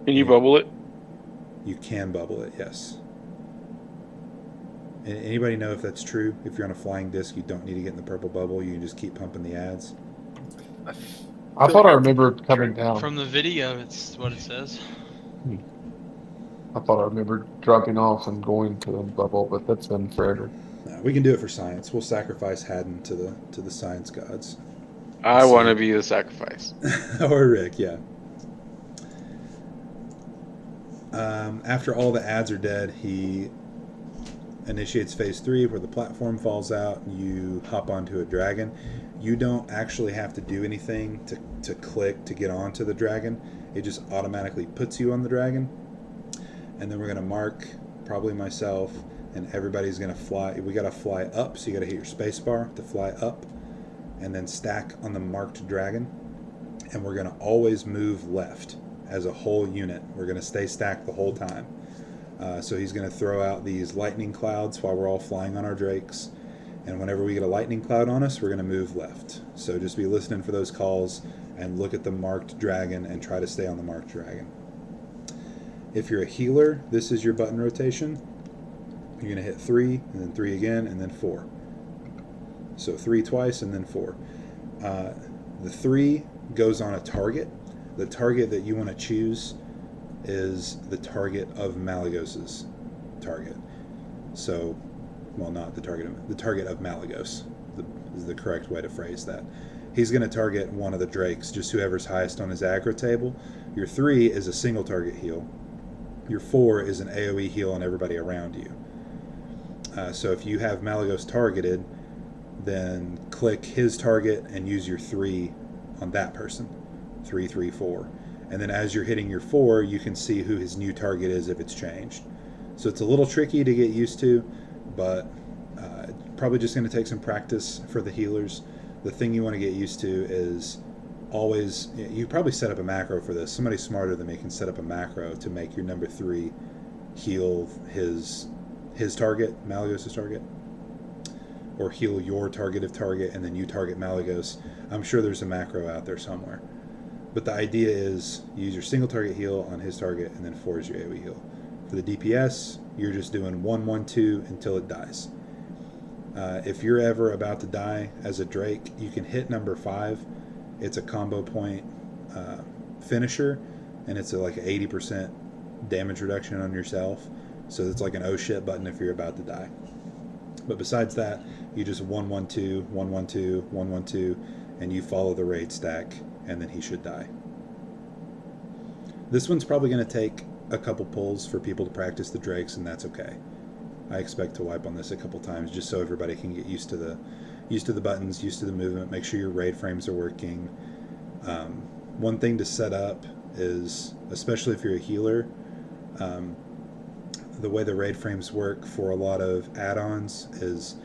Can you bubble it?
You can bubble it, yes. Anybody know if that's true? If you're on a flying disc, you don't need to get in the purple bubble. You can just keep pumping the ads.
I thought I remembered coming down.
From the video, it's what it says.
I thought I remembered dropping off and going to the bubble, but that's been forever.
No, we can do it for science. We'll sacrifice Haddon to the science gods.
I want to be the sacrifice.
Or Rick, yeah. After all the ads are dead, he initiates phase 3 where the platform falls out, you hop onto a dragon. You don't actually have to do anything to click to get onto the dragon. It just automatically puts you on the dragon. And then we're going to mark, probably myself, and everybody's going to fly. We got to fly up, so you got to hit your space bar to fly up, and then stack on the marked dragon. And we're going to always move left as a whole unit. We're going to stay stacked the whole time. So he's going to throw out these lightning clouds while we're all flying on our drakes. And whenever we get a lightning cloud on us, we're going to move left. So just be listening for those calls and look at the marked dragon and try to stay on the marked dragon. If you're a healer, this is your button rotation. You're going to hit 3, and then 3 again, and then 4. So 3 twice, and then 4. The 3 goes on a target. The target that you want to choose is the target of Malagos's target. So, well, not the target of Malagos is the correct way to phrase that. He's going to target one of the drakes, just whoever's highest on his aggro table. Your 3 is a single target heal. Your 4 is an AoE heal on everybody around you. So if you have Malagos targeted, then click his target and use your 3 on that person. 3, 3, 4. And then as you're hitting your 4, you can see who his new target is if it's changed. So it's a little tricky to get used to, but probably just going to take some practice for the healers. The thing you want to get used to is always, you probably set up a macro for this. Somebody smarter than me can set up a macro to make your number 3 heal his target, Malagos' target, or heal your targeted target and then you target Malagos. I'm sure there's a macro out there somewhere. But the idea is you use your single target heal on his target and then 4 is your AoE heal. For the DPS, you're just doing 1, 1, 2 until it dies. If you're ever about to die as a Drake, you can hit number 5. It's a combo point finisher, and it's like an 80% damage reduction on yourself. So it's like an oh shit button if you're about to die. But besides that, you just 1, 1, 2, 1, 1, 2, 1, 1, 2, and you follow the raid stack, and then he should die. This one's probably going to take a couple pulls for people to practice the drakes, and that's okay. I expect to wipe on this a couple times just so everybody can get used to the buttons, used to the movement, make sure your raid frames are working. One thing to set up is, especially if you're a healer, the way the raid frames work for a lot of add-ons is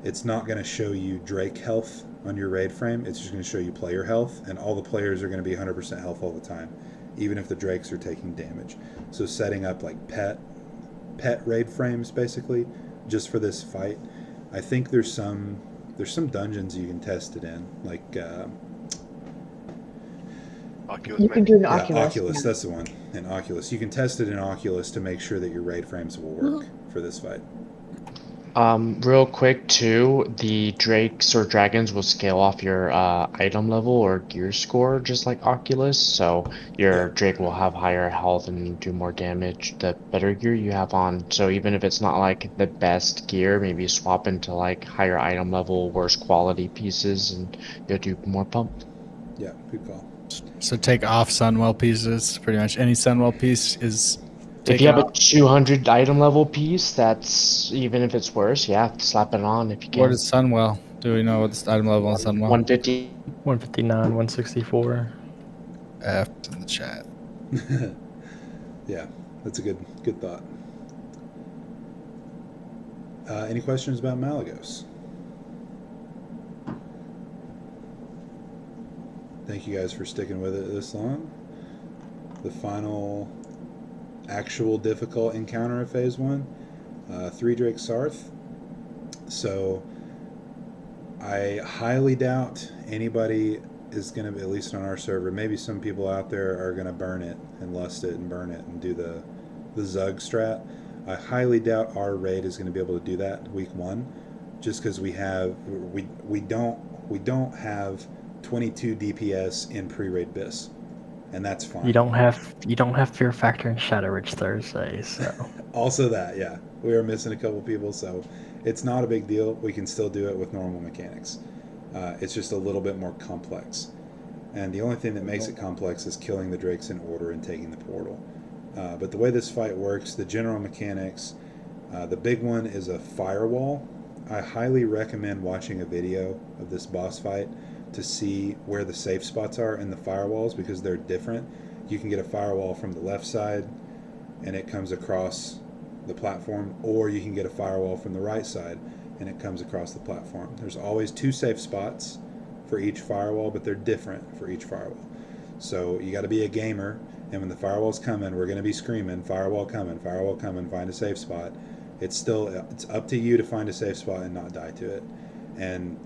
it's not going to show you Drake health on your raid frame. It's just going to show you player health, and all the players are going to be 100% health all the time, even if the Drakes are taking damage. So setting up like pet raid frames basically just for this fight. I think there's some dungeons you can test it in, like
Oculus.
You can do an
yeah,
Oculus.
Yeah. That's the one. In Oculus, you can test it in Oculus to make sure that your raid frames will work for this fight.
Real quick too, the drakes or dragons will scale off your item level or gear score, just like Oculus. So your drake will have higher health and do more damage the better gear you have on. So even if it's not like the best gear, maybe swap into like higher item level, worse quality pieces, and you'll do more pump.
Yeah, good call.
So take off Sunwell pieces. Pretty much any Sunwell piece is.
If you have a 200 item level piece, that's, even if it's worse, yeah, slap it on if you can.
What is Sunwell? Do we know what's the item level on Sunwell?
150.
159, 164.
F in the chat.
Yeah, that's a good thought. Any questions about Malagos? Thank you guys for sticking with it this long. The final actual difficult encounter of phase 1, 3 Drake Sarth. So I highly doubt anybody is going to, at least on our server, maybe some people out there are going to burn it and lust it and burn it and do the Zug strat. I highly doubt our raid is going to be able to do that week 1, just because we don't have 22 DPS in pre-raid BIS. And that's fine.
You don't have Fear Factor and Shadow Ridge Thursday, so
also that, yeah. We are missing a couple people, so it's not a big deal. We can still do it with normal mechanics. It's just a little bit more complex. And the only thing that makes it complex is killing the Drakes in order and taking the portal. But the way this fight works, the general mechanics The big one is a firewall. I highly recommend watching a video of this boss fight to see where the safe spots are in the firewalls, because they're different. You can get a firewall from the left side and it comes across the platform, or you can get a firewall from the right side and it comes across the platform. There's always 2 safe spots for each firewall, but they're different for each firewall. So you got to be a gamer, and when the firewall's coming, we're going to be screaming, firewall coming, find a safe spot. It's up to you to find a safe spot and not die to it. And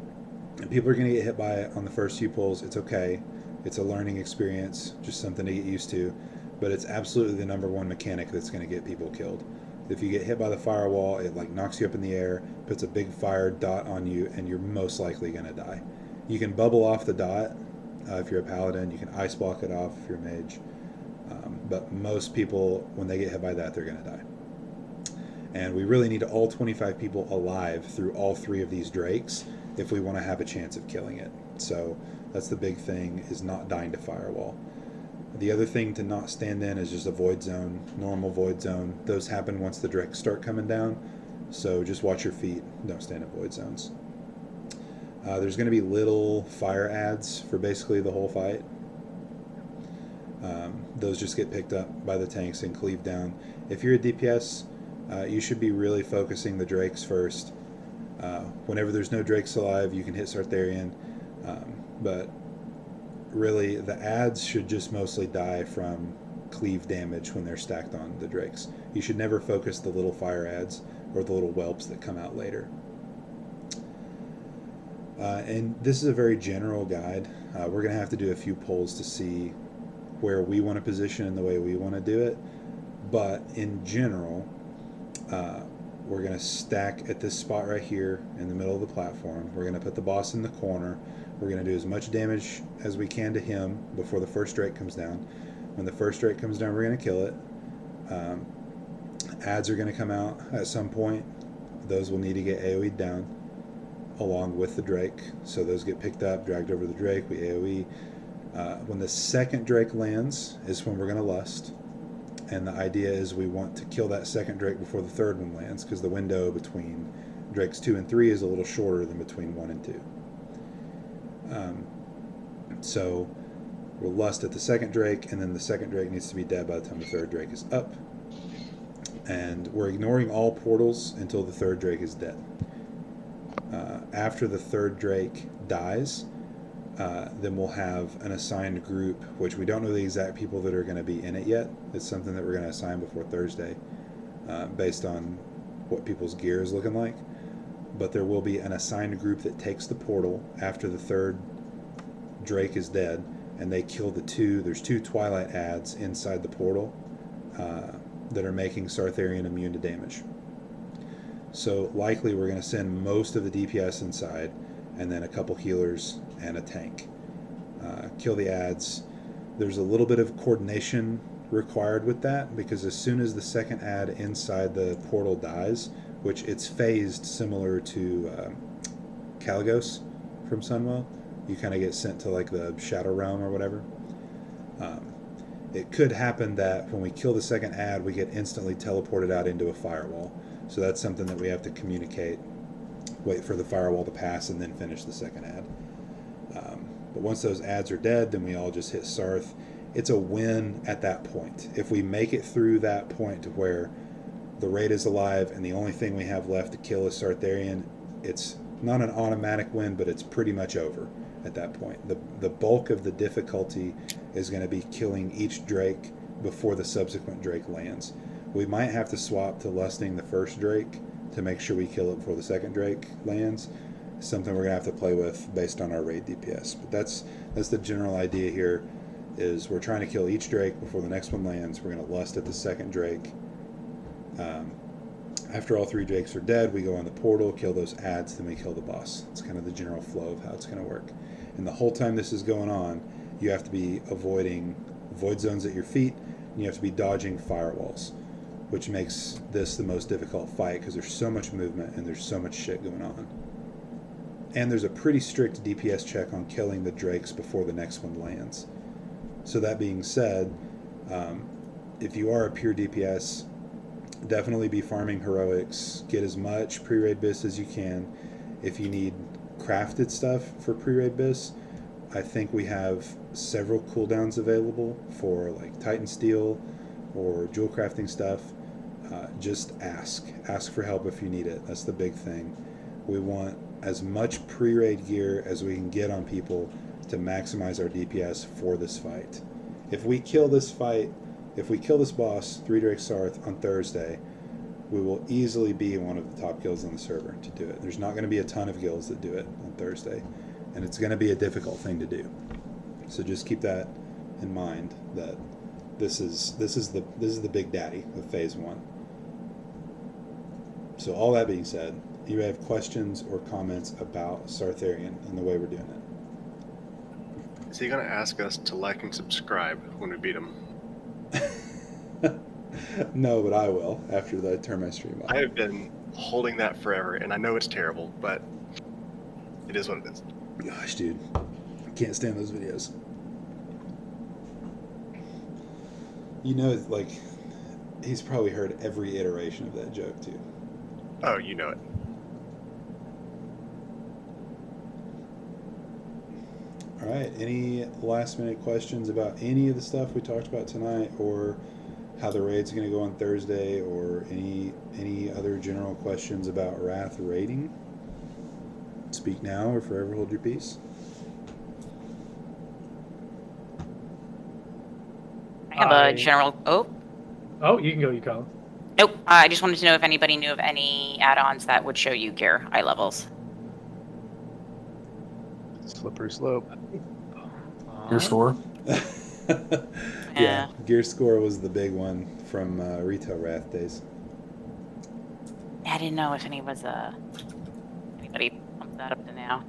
people are going to get hit by it on the first few pulls. It's okay. It's a learning experience, just something to get used to. But it's absolutely the #1 mechanic that's going to get people killed. If you get hit by the firewall, it like knocks you up in the air, puts a big fire dot on you, and you're most likely going to die. You can bubble off the dot if you're a paladin. You can ice block it off if you're a mage. But most people, when they get hit by that, they're going to die. And we really need all 25 people alive through all 3 of these drakes if we want to have a chance of killing it. So that's the big thing, is not dying to firewall. The other thing to not stand in is just a void zone, normal void zone. Those happen once the drakes start coming down, so just watch your feet, don't stand in void zones. There's going to be little fire ads for basically the whole fight. Those just get picked up by the tanks and cleaved down. If you're a DPS, you should be really focusing the drakes first. Whenever there's no drakes alive, you can hit Sartharian, but really the ads should just mostly die from cleave damage when they're stacked on the drakes. You should never focus the little fire ads or the little whelps that come out later. And this is a very general guide. We're going to have to do a few polls to see where we want to position and the way we want to do it. But in general, we're going to stack at this spot right here in the middle of the platform. We're going to put the boss in the corner. We're going to do as much damage as we can to him before the first drake comes down. When the first drake comes down, we're going to kill it. Ads are going to come out at some point. Those will need to get AoE'd down along with the drake. So those get picked up, dragged over the drake, we AoE. When the second drake lands is when we're going to lust. And the idea is we want to kill that second drake before the third one lands, because the window between drakes 2 and 3 is a little shorter than between 1 and 2. So we'll lust at the second drake, and then the second drake needs to be dead by the time the third drake is up. And we're ignoring all portals until the third drake is dead. After the third drake dies, then we'll have an assigned group, which we don't know the exact people that are going to be in it yet. It's something that we're going to assign before Thursday, based on what people's gear is looking like. But there will be an assigned group that takes the portal after the third drake is dead, and they kill there's 2 Twilight ads inside the portal that are making Sartharian immune to damage. So likely we're going to send most of the DPS inside, and then a couple healers and a tank. Kill the ads. There's a little bit of coordination required with that, because as soon as the second ad inside the portal dies, which it's phased similar to Caligos from Sunwell, you kind of get sent to like the Shadow Realm or whatever. It could happen that when we kill the second ad, we get instantly teleported out into a firewall. So that's something that we have to communicate. Wait for the firewall to pass and then finish the second ad. But once those ads are dead, then we all just hit Sarth. It's a win at that point. If we make it through that point to where the raid is alive and the only thing we have left to kill is Sartharian, it's not an automatic win, but it's pretty much over at that point. The bulk of the difficulty is going to be killing each drake before the subsequent drake lands. We might have to swap to lusting the first drake to make sure we kill it before the second drake lands. Something we're going to have to play with based on our raid DPS. But that's the general idea here, is we're trying to kill each drake before the next one lands. We're going to lust at the second drake. After all 3 drakes are dead, we go on the portal, kill those ads, then we kill the boss. It's kind of the general flow of how it's going to work. And the whole time this is going on, you have to be avoiding void zones at your feet, and you have to be dodging firewalls, which makes this the most difficult fight because there's so much movement and there's so much shit going on. And there's a pretty strict DPS check on killing the drakes before the next one lands. So that being said, if you are a pure DPS, definitely be farming heroics. Get as much pre-raid bis as you can. If you need crafted stuff for pre-raid bis, I think we have several cooldowns available for like Titan Steel or jewel crafting stuff. Just ask for help if you need it. That's the big thing. We want as much pre-raid gear as we can get on people to maximize our DPS for this fight. If we kill this boss, 3 Drake Sarth, on Thursday, we will easily be one of the top guilds on the server to do it. There's not going to be a ton of guilds that do it on Thursday, and it's going to be a difficult thing to do. So just keep that in mind, that this is the big daddy of Phase 1. So all that being said, you have questions or comments about Sartharian and the way we're doing it?
Is he going to ask us to like and subscribe when we beat him?
No, but I will after I turn my stream off.
I have been holding that forever, and I know it's terrible, but it is what it is.
Gosh, dude. I can't stand those videos. You know, like, he's probably heard every iteration of that joke, too.
Oh, you know it.
All right, any last minute questions about any of the stuff we talked about tonight, or how the raid's going to go on Thursday, or any other general questions about Wrath raiding? Speak now or forever hold your peace.
I have a general.
Oh, you can go, you Colin.
Nope. I just wanted to know if anybody knew of any add-ons that would show you gear eye levels.
Slippery slope.
Gear score.
Yeah, gear score was the big one from retail Wrath days.
I didn't know if anybody pumped that up to now.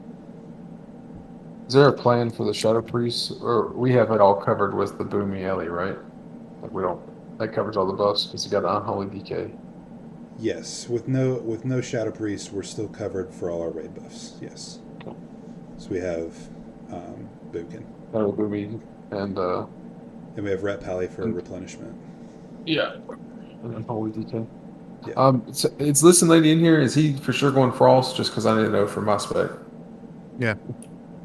Is there a plan for the Shadow Priest, or we have it all covered with the Boomy Ellie, right? Like we don't. That covers all the buffs because you got Unholy DK.
Yes, with no Shadow Priest, we're still covered for all our raid buffs. Yes.
Cool.
So we have Bukin.
Boomy
and we have Ret Pally for replenishment.
Yeah. And Unholy DK.
Yeah.
It's Listen Lady in here. Is he for sure going Frost? Just because I need to know for my spec.
Yeah.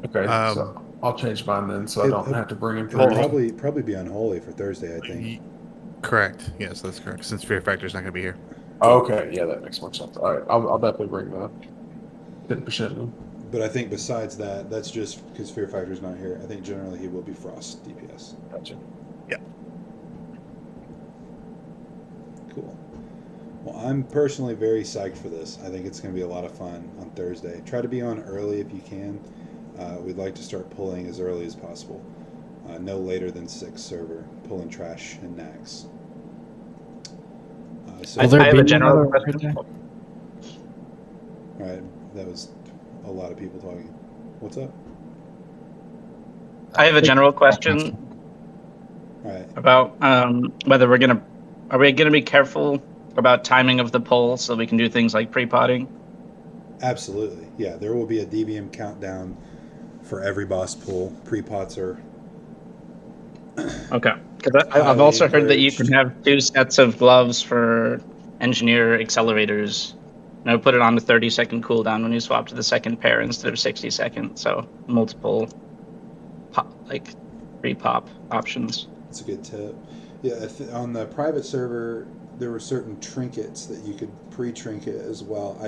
Okay. So I'll change mine then, so I don't have to bring him.
It'll probably be Unholy for Thursday, I think.
Correct. Yes, that's correct. Since Fear Factor's not going to be here.
Okay. Yeah, that makes more sense. All right. I'll definitely bring the 10%.
But I think besides that, that's just because Fear Factor's not here. I think generally he will be Frost DPS.
Gotcha.
Yeah.
Cool. Well, I'm personally very psyched for this. I think it's going to be a lot of fun on Thursday. Try to be on early if you can. We'd like to start pulling as early as possible. No later than 6 server, pulling trash and nags. So
I have a general question.
All right, that was a lot of people talking. What's up?
I have a general question about whether are we gonna be careful about timing of the poll so we can do things like pre-potting?
Absolutely, yeah. There will be a DBM countdown for every boss pool. Pre-pots are
okay. Because I've also heard that you can have 2 sets of gloves for engineer accelerators. And I would put it on a 30-second cooldown when you swap to the second pair instead of 60 seconds. So multiple pre-pop options.
That's a good tip. Yeah, on the private server, there were certain trinkets that you could pre-trinket as well.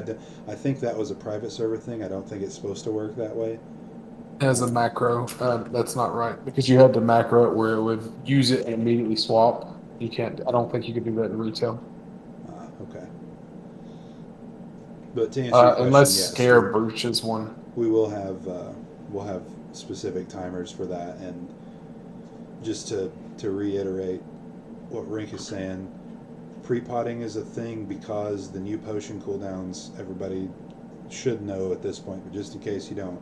I think that was a private server thing. I don't think it's supposed to work that way.
As a macro, that's not right because you had to macro it where it would use it and immediately swap. You can't. I don't think you could do that in retail.
Okay. But to answer your question,
unless
yes,
Scare breaches one,
we will have we'll have specific timers for that. And just to reiterate what Rink is saying, pre-potting is a thing because the new potion cooldowns. Everybody should know at this point, but just in case you don't.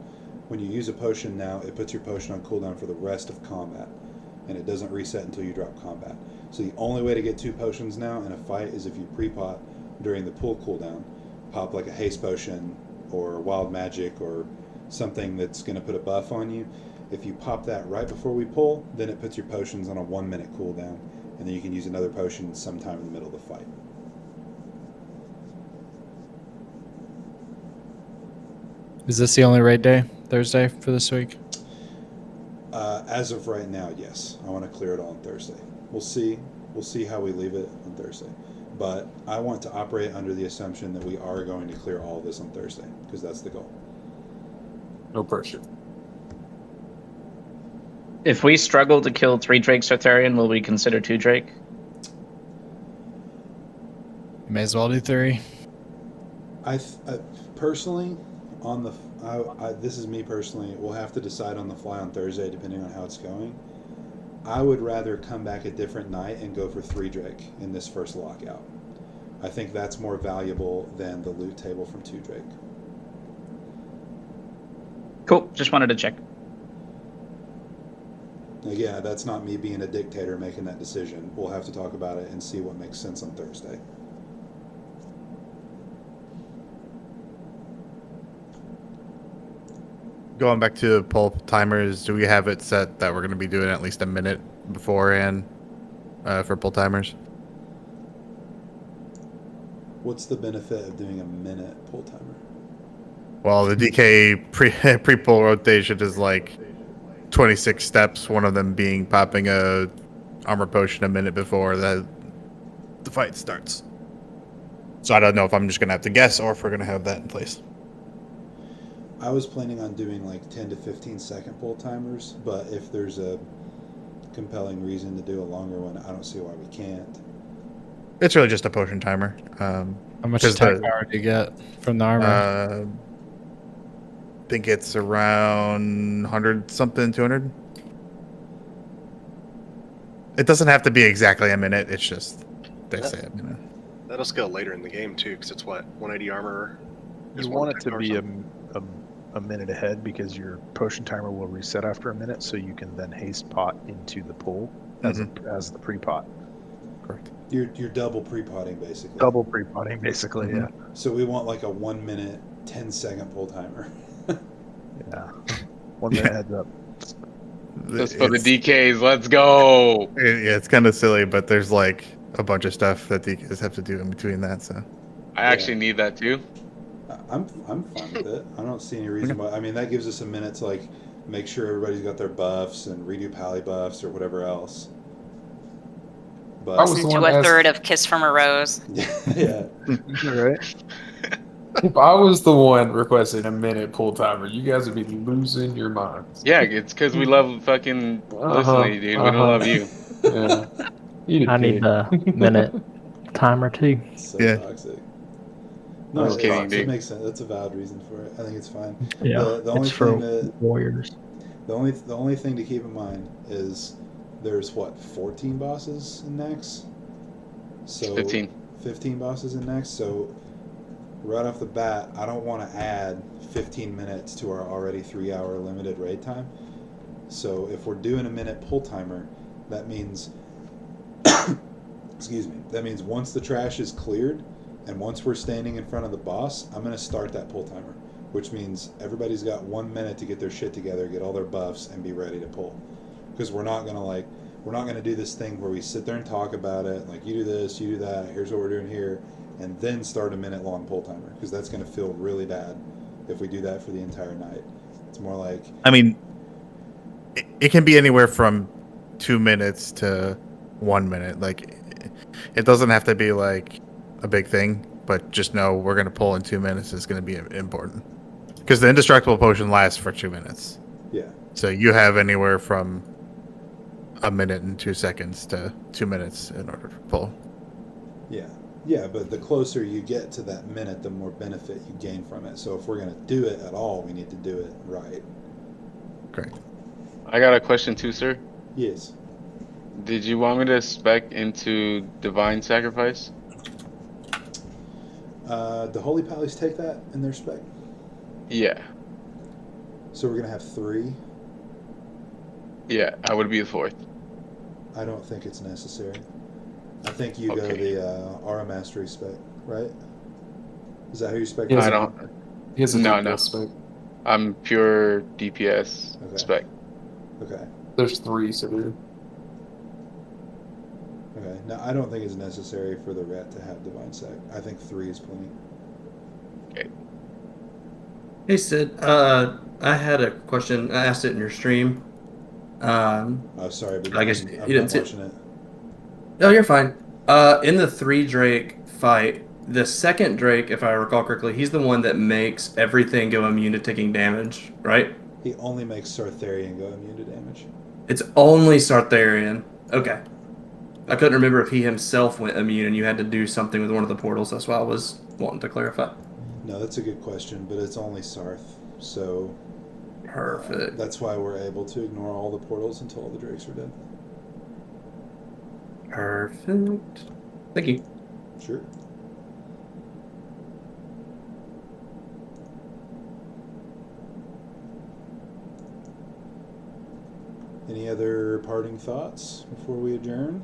When you use a potion now, it puts your potion on cooldown for the rest of combat, and it doesn't reset until you drop combat. So the only way to get 2 potions now in a fight is if you pre-pot during the pull cooldown. Pop like a haste potion or wild magic or something that's going to put a buff on you. If you pop that right before we pull, then it puts your potions on a 1-minute cooldown, and then you can use another potion sometime in the middle of the fight.
Is this the only raid day, Thursday, for this week?
As of right now, yes. I want to clear it all on Thursday. We'll see. We'll see how we leave it on Thursday. But I want to operate under the assumption that we are going to clear all of this on Thursday, because that's the goal.
No pressure.
If we struggle to kill 3 Drake Sartharian, will we consider 2 Drake?
You may as well do 3.
I personally, on the this is me personally. We'll have to decide on the fly on Thursday, depending on how it's going. I would rather come back a different night and go for 3 Drake in this first lockout. I think that's more valuable than the loot table from 2 Drake.
Cool. Just wanted to check.
Again, that's not me being a dictator making that decision. We'll have to talk about it and see what makes sense on Thursday.
Going back to pull timers, do we have it set that we're going to be doing at least a minute beforehand for pull timers?
What's the benefit of doing a minute pull timer?
Well, the DK pre-pull rotation is like 26 steps, one of them being popping a armor potion a minute before the fight starts. So I don't know if I'm just going to have to guess or if we're going to have that in place.
I was planning on doing like 10 to 15 second pull timers, but if there's a compelling reason to do a longer one, I don't see why we can't.
It's really just a potion timer.
How much attack power do you get from the armor?
I think it's around 100 something, 200. It doesn't have to be exactly a minute. It's just they say a minute.
That'll scale later in the game too, because it's what 180 armor.
You want it to be a minute ahead because your potion timer will reset after a minute, so you can then haste pot into the pool as the pre-pot.
Correct.
You're double pre-potting basically.
Double pre-potting basically, yeah.
So we want like a 1 minute, 10 second pull timer.
Yeah. 1 minute heads up.
Let's put the DKs. Let's go.
Yeah, it's kind of silly, but there's like a bunch of stuff that DKs have to do in between that. So
I actually need that too.
I'm fine with it. I don't see any reason why. I mean, that gives us a minute to like make sure everybody's got their buffs and redo pally buffs or whatever else. But
Listen to a third of Kiss from a Rose.
Yeah.
Right.
If I was the one requesting a minute pull timer, you guys would be losing your minds.
Yeah, it's because we love fucking listening, dude. We don't love you.
Yeah.
I need a minute timer too.
So
Yeah.
toxic. No,
Just kidding, dude.
It makes sense. That's a valid reason for it. I think it's fine.
Yeah,
The only
it's for
thing that
warriors.
the only thing to keep in mind is there's what 14 bosses in Nex. So 15 bosses in Nex. So right off the bat, I don't want to add 15 minutes to our already 3-hour limited raid time. So if we're doing a minute pull timer, that means excuse me. That means once the trash is cleared and once we're standing in front of the boss, I'm going to start that pull timer, which means everybody's got 1 minute to get their shit together, get all their buffs, and be ready to pull. Because we're not going to do this thing where we sit there and talk about it, like you do this, you do that, here's what we're doing here, and then start a minute long pull timer, because that's going to feel really bad if we do that for the entire night. It's more like,
I mean, it can be anywhere from 2 minutes to 1 minute. Like, it doesn't have to be like a big thing, but just know we're going to pull in 2 minutes is going to be important. Because the indestructible potion lasts for 2 minutes.
yeah.
So you have anywhere from a minute and 2 seconds to 2 minutes in order to pull.
Yeah. Yeah, but the closer you get to that minute, the more benefit you gain from it. So if we're going to do it at all, we need to do it right.
Great.
I got a question too, sir.
Yes.
Did you want me to spec into Divine Sacrifice?
The Holy Pallies take that in their spec?
Yeah.
So we're going to have 3?
Yeah, I would be the 4th.
I don't think it's necessary. I think you go
Okay.
the Aura Mastery spec, right? Is that how you spec?
I don't.
He has a
No,
DPS
no.
spec.
I'm pure DPS spec.
Okay.
There's 3, so dude.
Okay. No, I don't think it's necessary for the ret to have Divine Sec. I think 3 is plenty.
Okay.
Hey Sid, I had a question. I asked it in your stream.
Oh, sorry, but
I guess
I'm
you
not
didn't see it.
watching it.
No, you're fine. In the 3 Drake fight, the second Drake, if I recall correctly, he's the one that makes everything go immune to taking damage, right?
He only makes Sartharian go immune to damage.
It's only Sartharian. Okay. I couldn't remember if he himself went immune and you had to do something with one of the portals. That's why I was wanting to clarify.
No, that's a good question, but it's only Sarth, so
Perfect.
that's why we're able to ignore all the portals until all the Drakes are dead.
Perfect. Thank you.
Sure. Any other parting thoughts before we adjourn?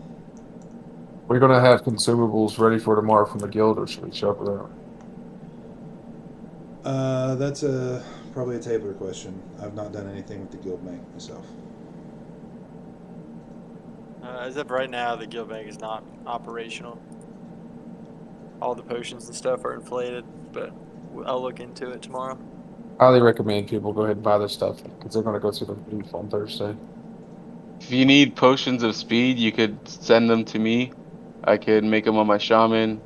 We're gonna have consumables ready for tomorrow from the guild, or should we shop it out?
That's probably a Tabler question. I've not done anything with the guild bank myself.
As of right now, the guild bank is not operational. All the potions and stuff are inflated, but I'll look into it tomorrow.
Highly recommend people go ahead and buy this stuff because they're gonna go through the roof on Thursday.
If you need potions of speed, you could send them to me. I could make them on my shaman.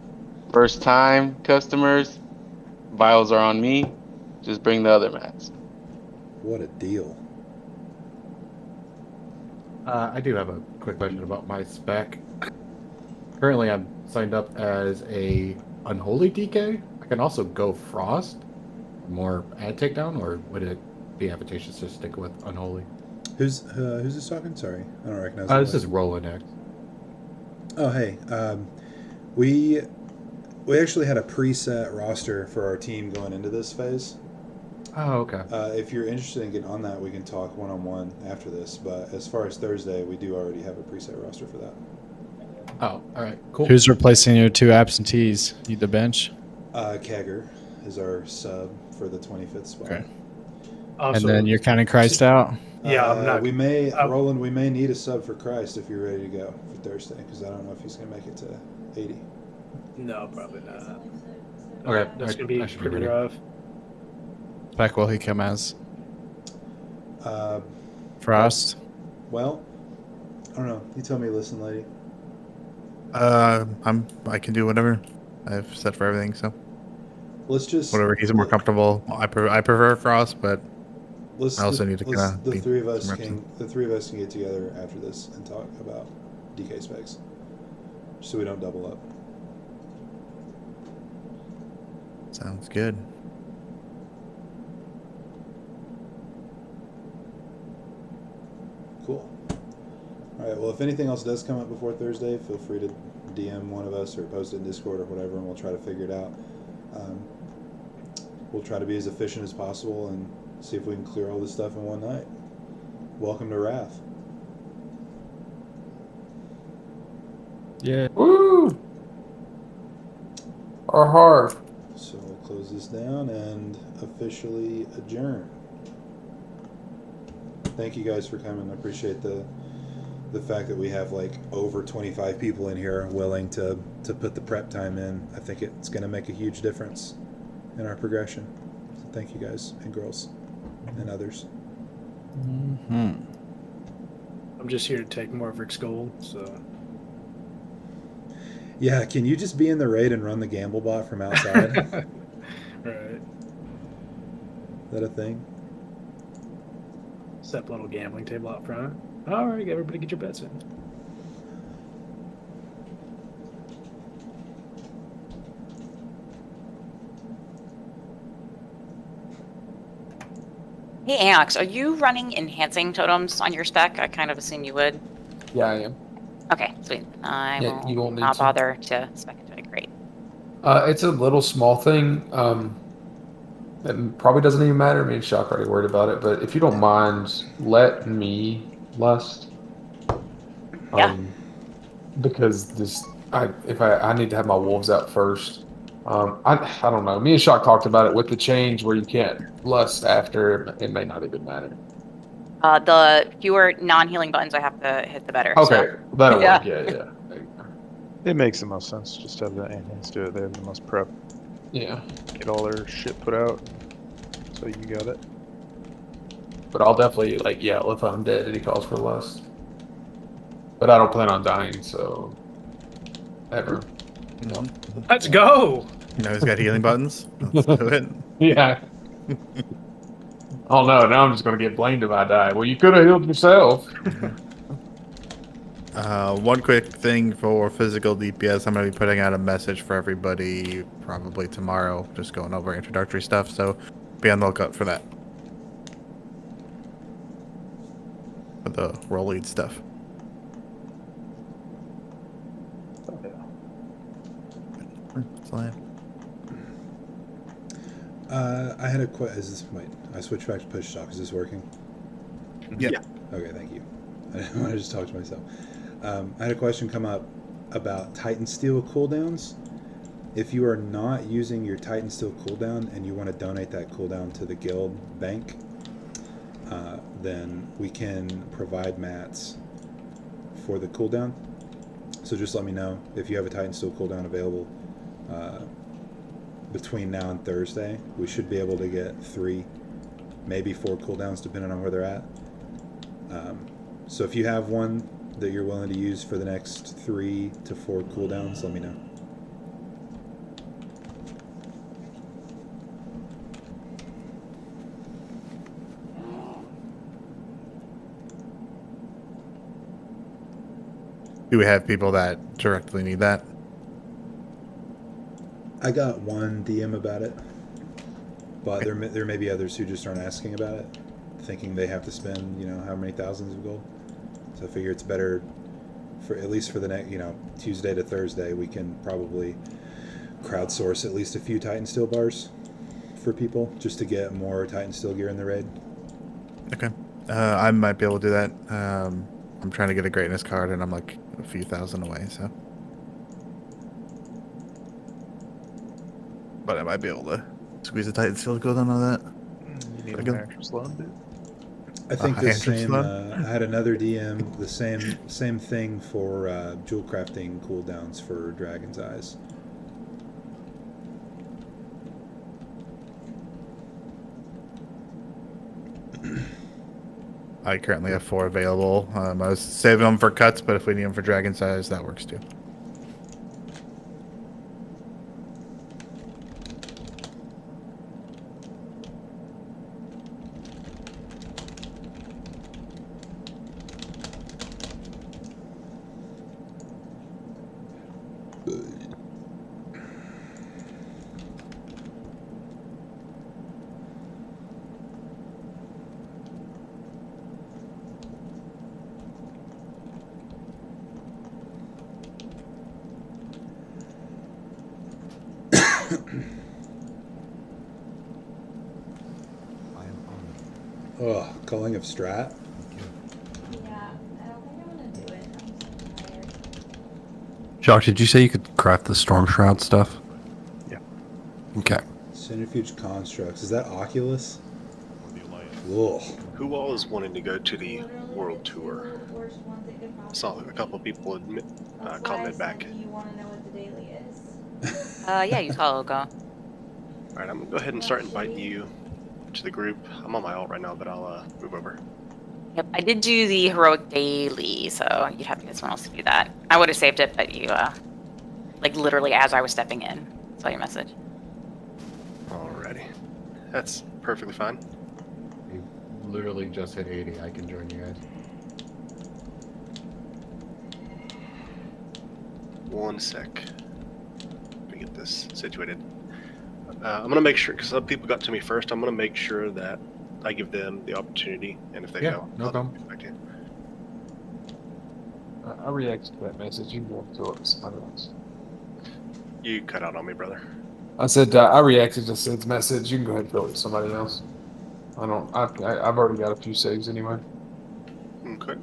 First time customers, vials are on me. Just bring the other mats.
What a deal.
I do have a quick question about my spec. Currently, I'm signed up as a Unholy DK. I can also go Frost, more add takedown, or would it be advantageous to stick with Unholy?
Who's this talking? Sorry, I don't recognize.
This is Roland X.
Oh, hey. We actually had a preset roster for our team going into this phase.
Oh, okay.
If you're interested in getting on that, we can talk one-on-one after this. But as far as Thursday, we do already have a preset roster for that.
Oh, all right, cool.
Who's replacing your 2 absentees? You the bench?
Kegger is our sub for the 25th spot.
Okay. And then you're kind of Christ out?
Yeah, I'm not.
We may, Roland, we may need a sub for Christ if you're ready to go for Thursday, because I don't know if he's going to make it to 80.
No, probably not.
Okay,
That's going to be
I should be
pretty
ready.
rough.
Spec will he come as?
Uh,
Frost?
Well, I don't know. You tell me, listen, lady.
I can do whatever. I've set for everything, so
Let's just
whatever he's more comfortable. I prefer Frost, but
let's
I also need to kind of
the three of us can get together after this and talk about DK specs, so we don't double up.
Sounds good.
Cool. All right. Well, if anything else does come up before Thursday, feel free to DM one of us or post it in Discord or whatever, and we'll try to figure it out. We'll try to be as efficient as possible and see if we can clear all this stuff in one night. Welcome to Wrath.
Yeah.
Woo! Our heart.
So we'll close this down and officially adjourn. Thank you guys for coming. I appreciate the fact that we have like over 25 people in here willing to put the prep time in. I think it's going to make a huge difference in our progression. So thank you guys and girls and others.
Mm-hmm.
I'm just here to take Morvik's gold, so.
Yeah, can you just be in the raid and run the gamble bot from outside?
Right.
Is that a thing?
Set up a little gambling table out front. All right, everybody get your bets in.
Hey, Anox, are you running enhancing totems on your spec? I kind of assume you would.
Yeah, I am.
Okay, sweet. I
Yeah,
will
you won't need
not
to.
bother to spec into it. Great.
It's a little small thing. It probably doesn't even matter. Me and Shock already worried about it, but if you don't mind, let me lust.
Yeah.
Because I need to have my wolves out first. I don't know. Me and Shock talked about it with the change where you can't lust after. It may not even matter.
The fewer non-healing buttons I have to hit, the better.
Okay,
so.
that'll
Yeah.
work. Yeah.
It makes the most sense just to have the enhance do it. They have the most prep.
Yeah.
Get all their shit put out. So you got it.
But I'll definitely like yell if I'm dead and he calls for lust. But I don't plan on dying, so ever. No.
Let's go.
You know who's got healing buttons? Let's do it.
Yeah. Oh no, now I'm just gonna get blamed if I die. Well, you could have healed yourself.
One quick thing for physical DPS, I'm going to be putting out a message for everybody probably tomorrow, just going over introductory stuff, so be on the lookout for that. For the role lead stuff. That's all I have.
I had a question. Wait, I switched back to push talk. Is this working?
Yeah.
Okay, thank you. I didn't want to just talk to myself. I had a question come up about Titan Steel cooldowns. If you are not using your Titan Steel cooldown and you want to donate that cooldown to the guild bank, then we can provide mats for the cooldown. So just let me know if you have a Titan Steel cooldown available between now and Thursday. We should be able to get 3, maybe 4 cooldowns depending on where they're at. So if you have one that you're willing to use for the next 3 to 4 cooldowns, let me know.
Do we have people that directly need that?
I got one DM about it, but there may be others who just aren't asking about it, thinking they have to spend, you know, how many thousands of gold. So I figure it's better for at least for the next, you know, Tuesday to Thursday, we can probably crowdsource at least a few Titan Steel bars for people just to get more Titan Steel gear in the raid.
Okay. I might be able to do that. I'm trying to get a greatness card and I'm like a few thousand away, so. But I might be able to squeeze a Titan Steel code on that.
You need an actress loan, dude.
I think the same. I had another DM, the same thing for jewel crafting cooldowns for Dragon's Eyes.
I currently have 4 available. I was saving them for cuts, but if we need them for Dragon's Eyes, that works too.
Oh, calling of Strat.
Yeah, I don't think I'm gonna do it. I'm so tired.
Josh, did you say you could craft the Storm Shroud stuff?
Yeah.
Okay.
Centrifuge constructs. Is that Oculus? Ugh.
Who all is wanting to go to the world tour? I saw a couple people admit, comment back.
You want to know what the daily is?
Yeah, you call go.
Alright, I'm gonna go ahead and start inviting you to the group. I'm on my alt right now, but I'll move over.
Yep, I did do the heroic daily, so you'd have to get someone else to do that. I would have saved it, but you, like literally as I was stepping in, saw your message.
Alrighty. That's perfectly fine.
You literally just hit 80. I can join you guys.
One sec. Let me get this situated. I'm gonna make sure, because some people got to me first, I'm gonna make sure that I give them the opportunity, and if they don't,
no
I'll
problem.
get back to you.
I reacted to that message. You can go to it. Somebody else.
You cut out on me, brother.
I said I reacted to Sid's message. You can go ahead and fill it with somebody else. I've already got a few saves anyway.
Okay.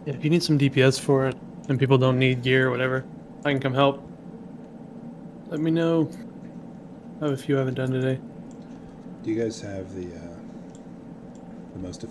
Yeah, if you need some DPS for it and people don't need gear or whatever, I can come help. Let me know. I have a few I haven't done today.
Do you guys have the most